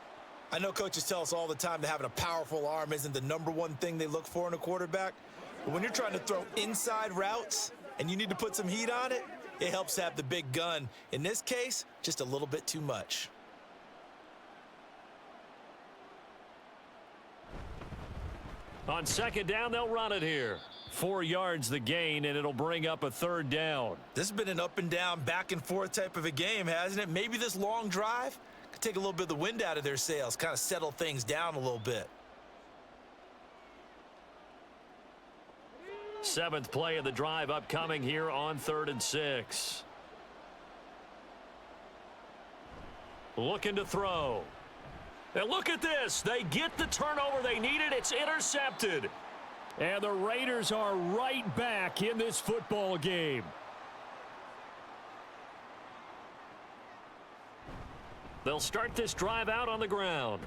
I know coaches tell us all the time that having a powerful arm isn't the number one thing they look for in a quarterback. But when you're trying to throw inside routes and you need to put some heat on it, it helps have the big gun. In this case, just a little bit too much. On second down, they'll run it here. 4 yards the gain, and it'll bring up a third down. This has been an up and down, back and forth type of a game, hasn't it? Maybe this long drive could take a little bit of the wind out of their sails, kind of settle things down a little bit. 7th play of the drive upcoming here on 3rd and 6. Looking to throw. And look at this. They get the turnover they needed. It's intercepted. And the Raiders are right back in this football game. They'll start this drive out on the ground.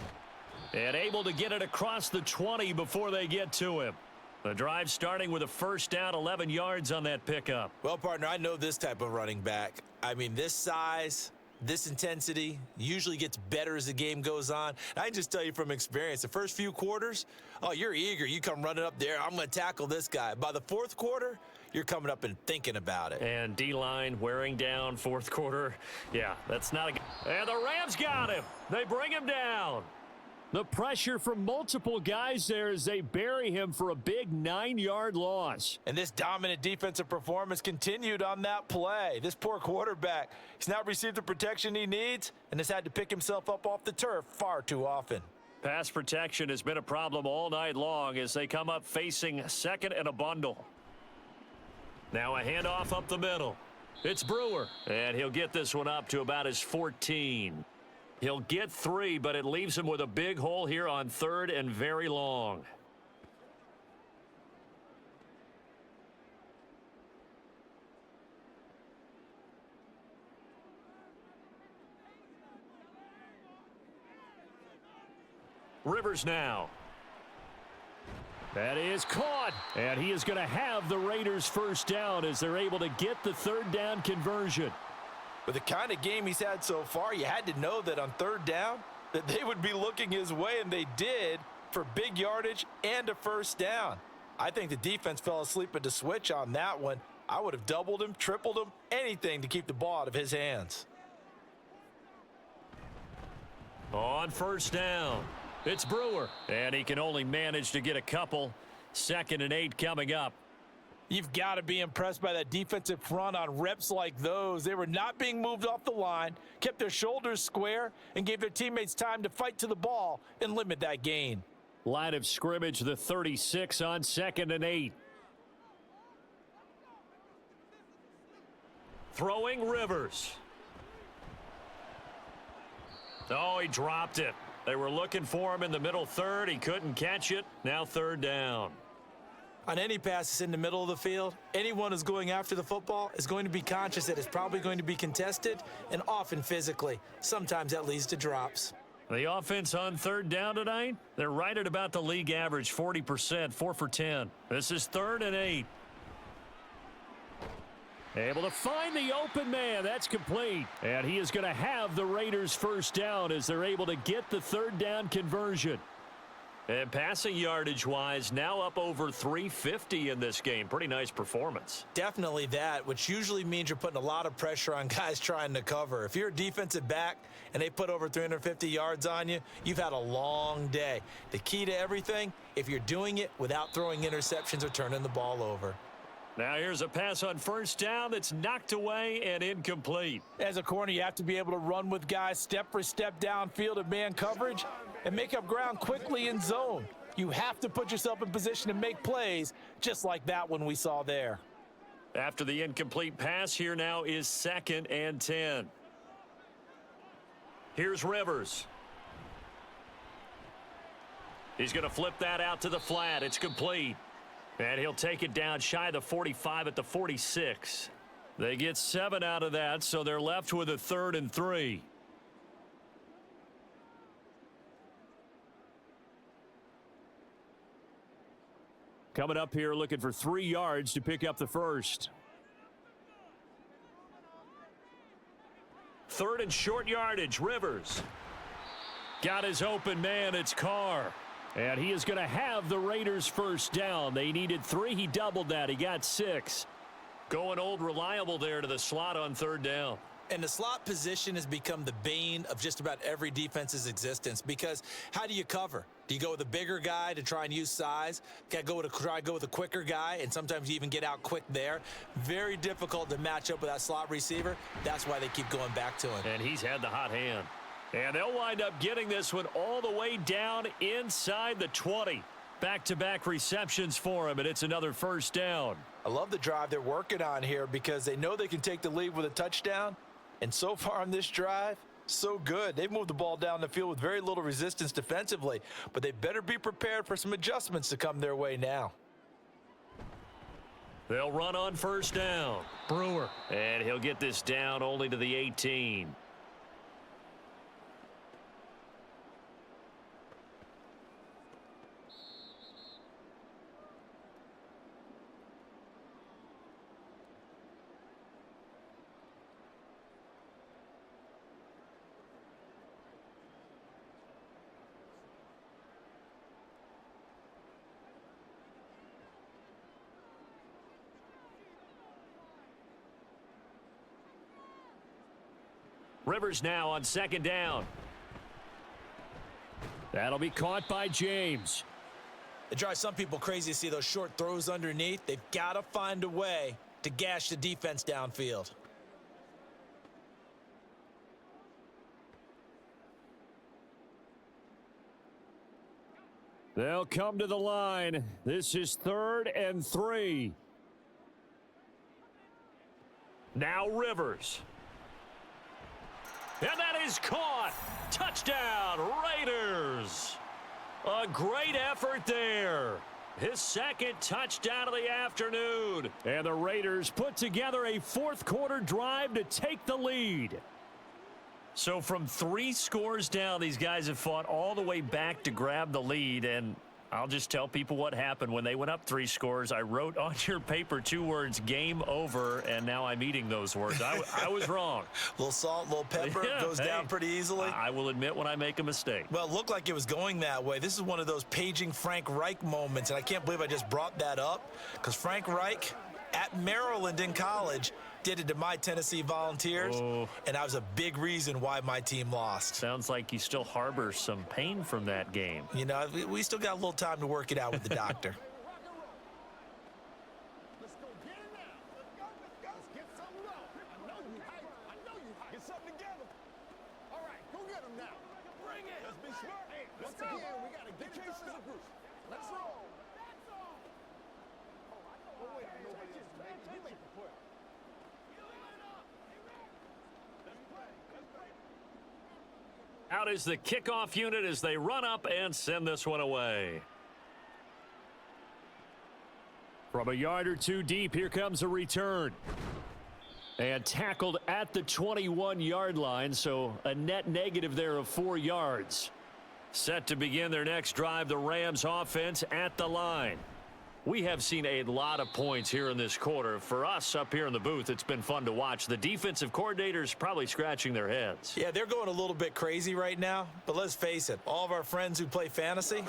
And able to get it across the 20 before they get to him. The drive starting with a first down, 11 yards on that pickup. Well, partner, I know this type of running back. I mean, this size, this intensity usually gets better as the game goes on. And I can just tell you from experience, the first few quarters, oh, you're eager. You come running up there. I'm going to tackle this guy. By the fourth quarter, you're coming up and thinking about it. And D-line wearing down fourth quarter. Yeah, that's not a... And the Rams got him. They bring him down. The pressure from multiple guys there as they bury him for a big 9-yard loss. And this dominant defensive performance continued on that play. This poor quarterback, he's not received the protection he needs and has had to pick himself up off the turf far too often. Pass protection has been a problem all night long as they come up facing 2nd and a bundle. Now a handoff up the middle. It's Brewer, and he'll get this one up to about his 14. He'll get 3, but it leaves him with a big hole here on 3rd and very long. Rivers now. That is caught, and he is going to have the Raiders first down as they're able to get the 3rd down conversion. With the kind of game he's had so far, you had to know that on third down that they would be looking his way, and they did, for big yardage and a first down. I think the defense fell asleep at the switch on that one. I would have doubled him, tripled him, anything to keep the ball out of his hands. On first down, it's Brewer, and he can only manage to get a couple. 2nd and 8 coming up. You've got to be impressed by that defensive front on reps like those. They were not being moved off the line, kept their shoulders square, and gave their teammates time to fight to the ball and limit that gain. Line of scrimmage, the 36 on 2nd and 8. Throwing Rivers. Oh, he dropped it. They were looking for him in the middle third. He couldn't catch it. Now 3rd down. On any passes in the middle of the field, anyone who's going after the football is going to be conscious that it's probably going to be contested and often physically. Sometimes that leads to drops. The offense on 3rd down tonight, they're right at about the league average, 40%, 4 for 10. This is 3rd and 8. Able to find the open man. That's complete. And he is going to have the Raiders first down as they're able to get the 3rd down conversion. And passing yardage-wise, now up over 350 in this game. Pretty nice performance. Definitely that, which usually means you're putting a lot of pressure on guys trying to cover. If you're a defensive back and they put over 350 yards on you, you've had a long day. The key to everything, if you're doing it without throwing interceptions or turning the ball over. Now here's a pass on first down that's knocked away and incomplete. As a corner, you have to be able to run with guys step for step downfield in man coverage and make up ground quickly in zone. You have to put yourself in position to make plays just like that one we saw there. After the incomplete pass, here now is 2nd and 10. Here's Rivers. He's going to flip that out to the flat. It's complete. And he'll take it down shy of the 45 at the 46. They get 7 out of that, so they're left with a 3rd and 3. Coming up here looking for 3 yards to pick up the first. 3rd and short yardage, Rivers. Got his open man, it's Carr. And he is going to have the Raiders first down. They needed 3. He doubled that. He got 6. Going old reliable there to the slot on 3rd down. And the slot position has become the bane of just about every defense's existence because how do you cover? Do you go with a bigger guy to try and use size? Got to try to go with a quicker guy, and sometimes you even get out quick there. Very difficult to match up with that slot receiver. That's why they keep going back to him. And he's had the hot hand. And they'll wind up getting this one all the way down inside the 20. Back-to-back receptions for him, and it's another first down. I love the drive they're working on here because they know they can take the lead with a touchdown. And so far on this drive, so good. They've moved the ball down the field with very little resistance defensively, but they better be prepared for some adjustments to come their way now. They'll run on first down. Brewer. And he'll get this down only to the 18. Rivers now on 2nd down. That'll be caught by James. It drives some people crazy to see those short throws underneath. They've got to find a way to gash the defense downfield. They'll come to the line. This is 3rd and 3. Now Rivers. And that is caught. Touchdown, Raiders. A great effort there. His 2nd touchdown of the afternoon. And the Raiders put together a 4th quarter drive to take the lead. So from 3 scores down, these guys have fought all the way back to grab the lead. And I'll just tell people what happened when they went up 3 scores. I wrote on your paper 2 words, game over, and now I'm eating those words. I was wrong. Little salt, little pepper, Yeah, goes down pretty easily. I will admit when I make a mistake. Well, it looked like it was going that way. This is one of those paging Frank Reich moments, and I can't believe I just brought that up because Frank Reich at Maryland in college did it to my Tennessee Volunteers, and that was a big reason why my team lost. Sounds like you still harbor some pain from that game. You know, we still got a little time to work it out with the doctor. Let's go get it now. Let's go. Let's get something up. I know you hype. Get something together. All right, go get him now. Bring it. Let's be smart. Hey, once again, we got to get it done as a group. Let's roll. That's all. Oh, wait, nobody is, baby. You make the play. Out is the kickoff unit as they run up and send this one away. From a yard or 2 deep, here comes a return. And tackled at the 21-yard line, so a net negative there of 4 yards. Set to begin their next drive, the Rams offense at the line. We have seen a lot of points here in this quarter. For us up here in the booth, it's been fun to watch. The defensive coordinators probably scratching their heads. Yeah, they're going a little bit crazy right now, but let's face it, all of our friends who play fantasy,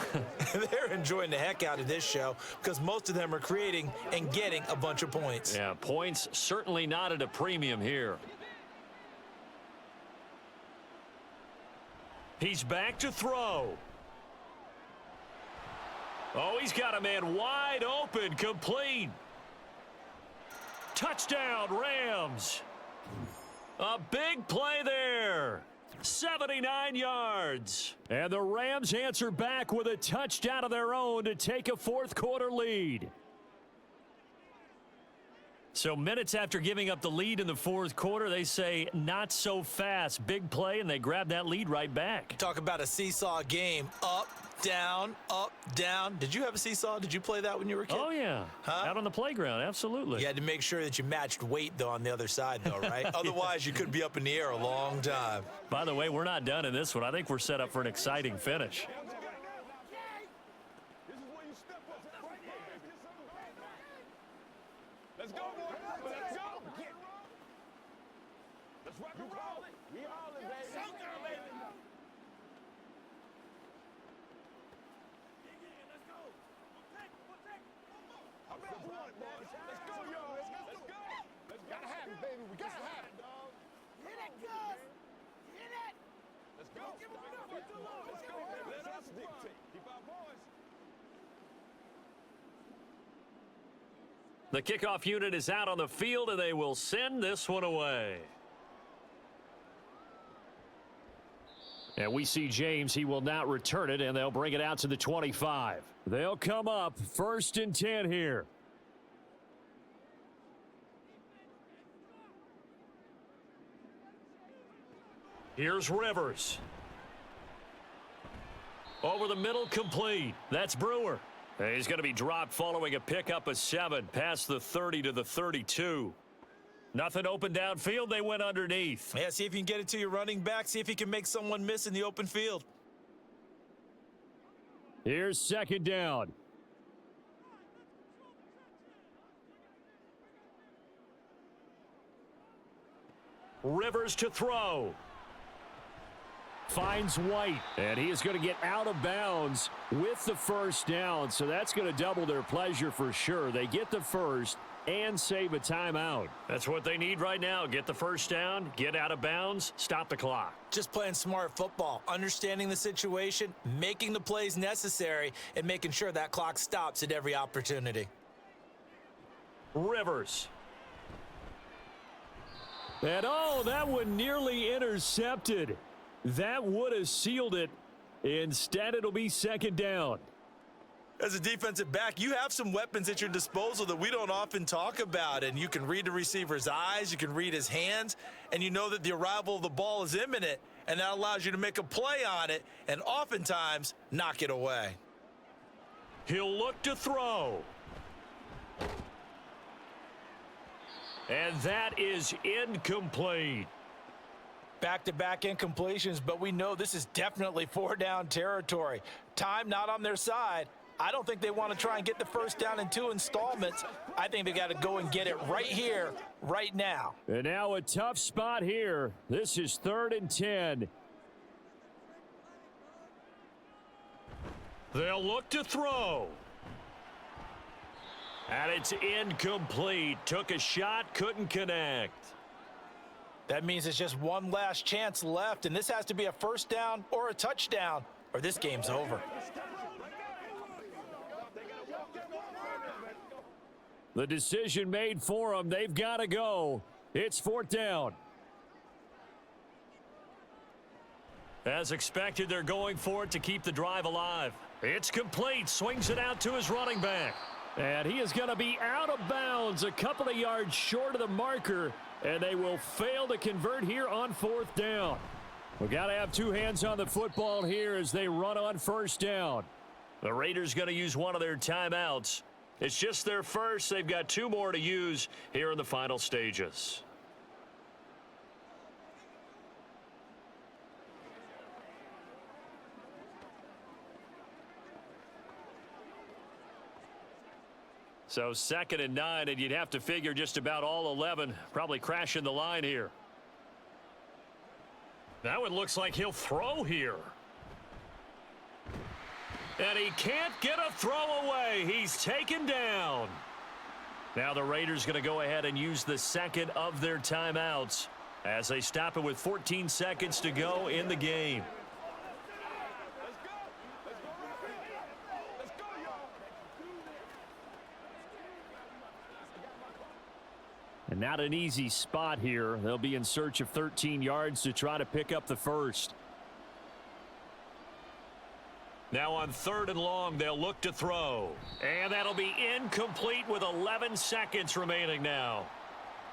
they're enjoying the heck out of this show because most of them are creating and getting a bunch of points. Yeah, points certainly not at a premium here. He's back to throw. Oh, he's got a man wide open, complete. Touchdown, Rams. A big play there. 79 yards. And the Rams answer back with a touchdown of their own to take a 4th quarter lead. So minutes after giving up the lead in the 4th quarter, they say not so fast. Big play, and they grab that lead right back. Talk about a seesaw game. Up, down, up, down. Did you have a seesaw? Did you play that when you were a kid? Oh, yeah. Huh? Out on the playground, absolutely. You had to make sure that you matched weight, though, on the other side, though, right? Otherwise, you could be up in the air a long time. By the way, we're not done in this one. I think we're set up for an exciting finish. This is where you step up. Let's go, boy. Let's go. Let's rock and roll. We all in, baby. So good, baby. Let's go, y'all. Let's go. Gotta have it, baby. We gotta have it, dog. Hit it, Gus. Hit it. Let's go. Let's go, baby. Let us dictate. Keep our voice. The kickoff unit is out on the field, and they will send this one away. And we see James. He will not return it, and they'll bring it out to the 25. They'll come up 1st and 10 here. Here's Rivers. Over the middle, complete. That's Brewer. He's going to be dropped following a pickup of 7 past the 30 to the 32. Nothing open downfield. They went underneath. Yeah, see if you can get it to your running back. See if you can make someone miss in the open field. Here's 2nd down. Rivers to throw. Finds White, and he is going to get out of bounds with the 1st down, so that's going to double their pleasure for sure. They get the 1st and save a timeout. That's what they need right now. Get the 1st down, get out of bounds, stop the clock. Just playing smart football, understanding the situation, making the plays necessary, and making sure that clock stops at every opportunity. Rivers. And oh, that one nearly intercepted. That would have sealed it. Instead, it'll be 2nd down. As a defensive back, you have some weapons at your disposal that we don't often talk about, and you can read the receiver's eyes, you can read his hands, and you know that the arrival of the ball is imminent, and that allows you to make a play on it and oftentimes knock it away. He'll look to throw. And that is incomplete. Back-to-back incompletions, but we know this is definitely 4-down territory. Time not on their side, I don't think they want to try and get the first down in 2 installments. I think they got to go and get it right here, right now. And now a tough spot here. This is 3rd and 10. They'll look to throw. And it's incomplete. Took a shot, couldn't connect. That means it's just one last chance left, and this has to be a first down or a touchdown, or this game's over. The decision made for them. They've got to go. It's 4th down. As expected, they're going for it to keep the drive alive. It's complete. Swings it out to his running back. And he is going to be out of bounds a couple of yards short of the marker. And they will fail to convert here on 4th down. We got to have 2 hands on the football here as they run on 1st down. The Raiders going to use one of their timeouts. It's just their first. They've got 2 more to use here in the final stages. So 2nd and 9, and you'd have to figure just about all 11 probably crashing the line here. Now it looks like he'll throw here. And he can't get a throw away. He's taken down. Now the Raiders going to go ahead and use the 2nd of their timeouts as they stop it with 14 seconds to go in the game. And not an easy spot here. They'll be in search of 13 yards to try to pick up the first. Now on 3rd and long, they'll look to throw. And that'll be incomplete with 11 seconds remaining now.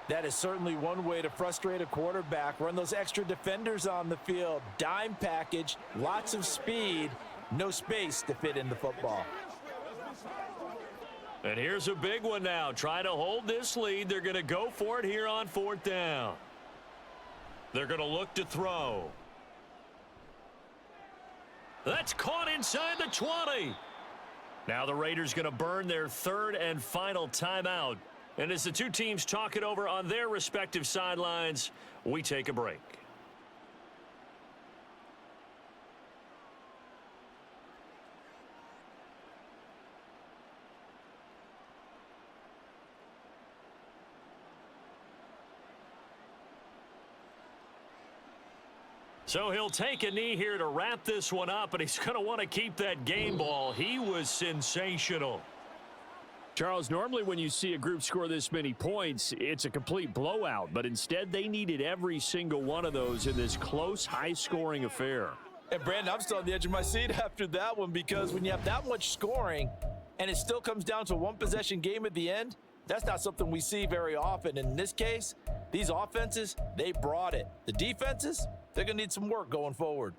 That is certainly one way to frustrate a quarterback. Run those extra defenders on the field. Dime package, lots of speed, no space to fit in the football. And here's a big one now. Trying to hold this lead. They're going to go for it here on 4th down. They're going to look to throw. That's caught inside the 20. Now the Raiders going to burn their 3rd and final timeout. And as the 2 teams talk it over on their respective sidelines, we take a break. So he'll take a knee here to wrap this one up, and he's going to want to keep that game ball. He was sensational. Charles, normally when you see a group score this many points, it's a complete blowout, but instead they needed every single one of those in this close, high-scoring affair. And Brandon, I'm still on the edge of my seat after that one, because when you have that much scoring and it still comes down to a one-possession game at the end, that's not something we see very often. In this case, these offenses, they brought it. The defenses, they're going to need some work going forward.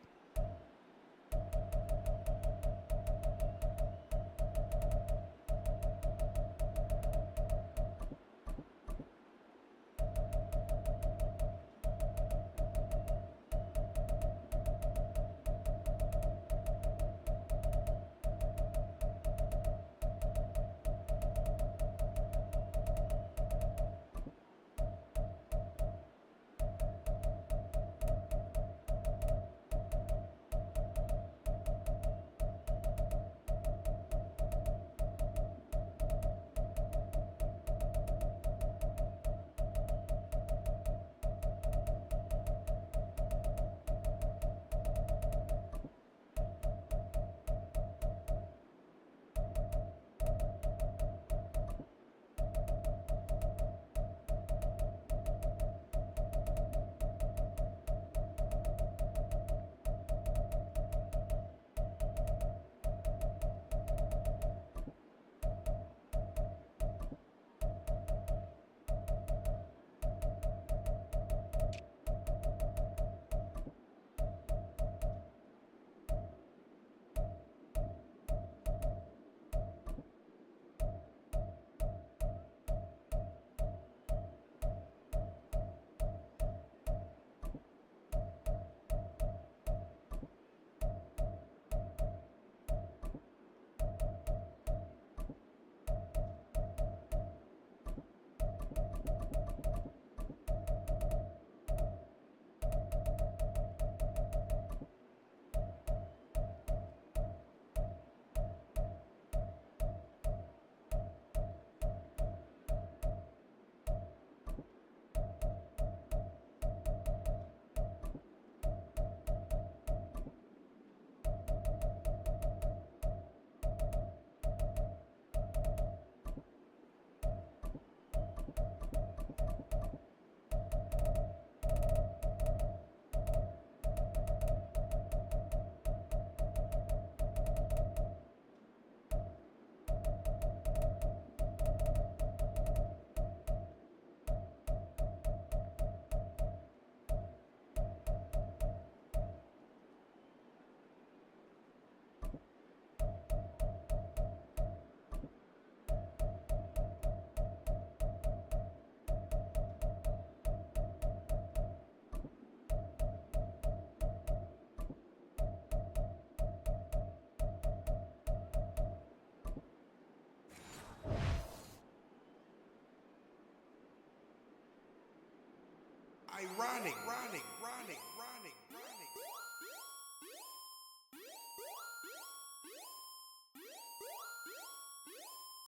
ironic, running.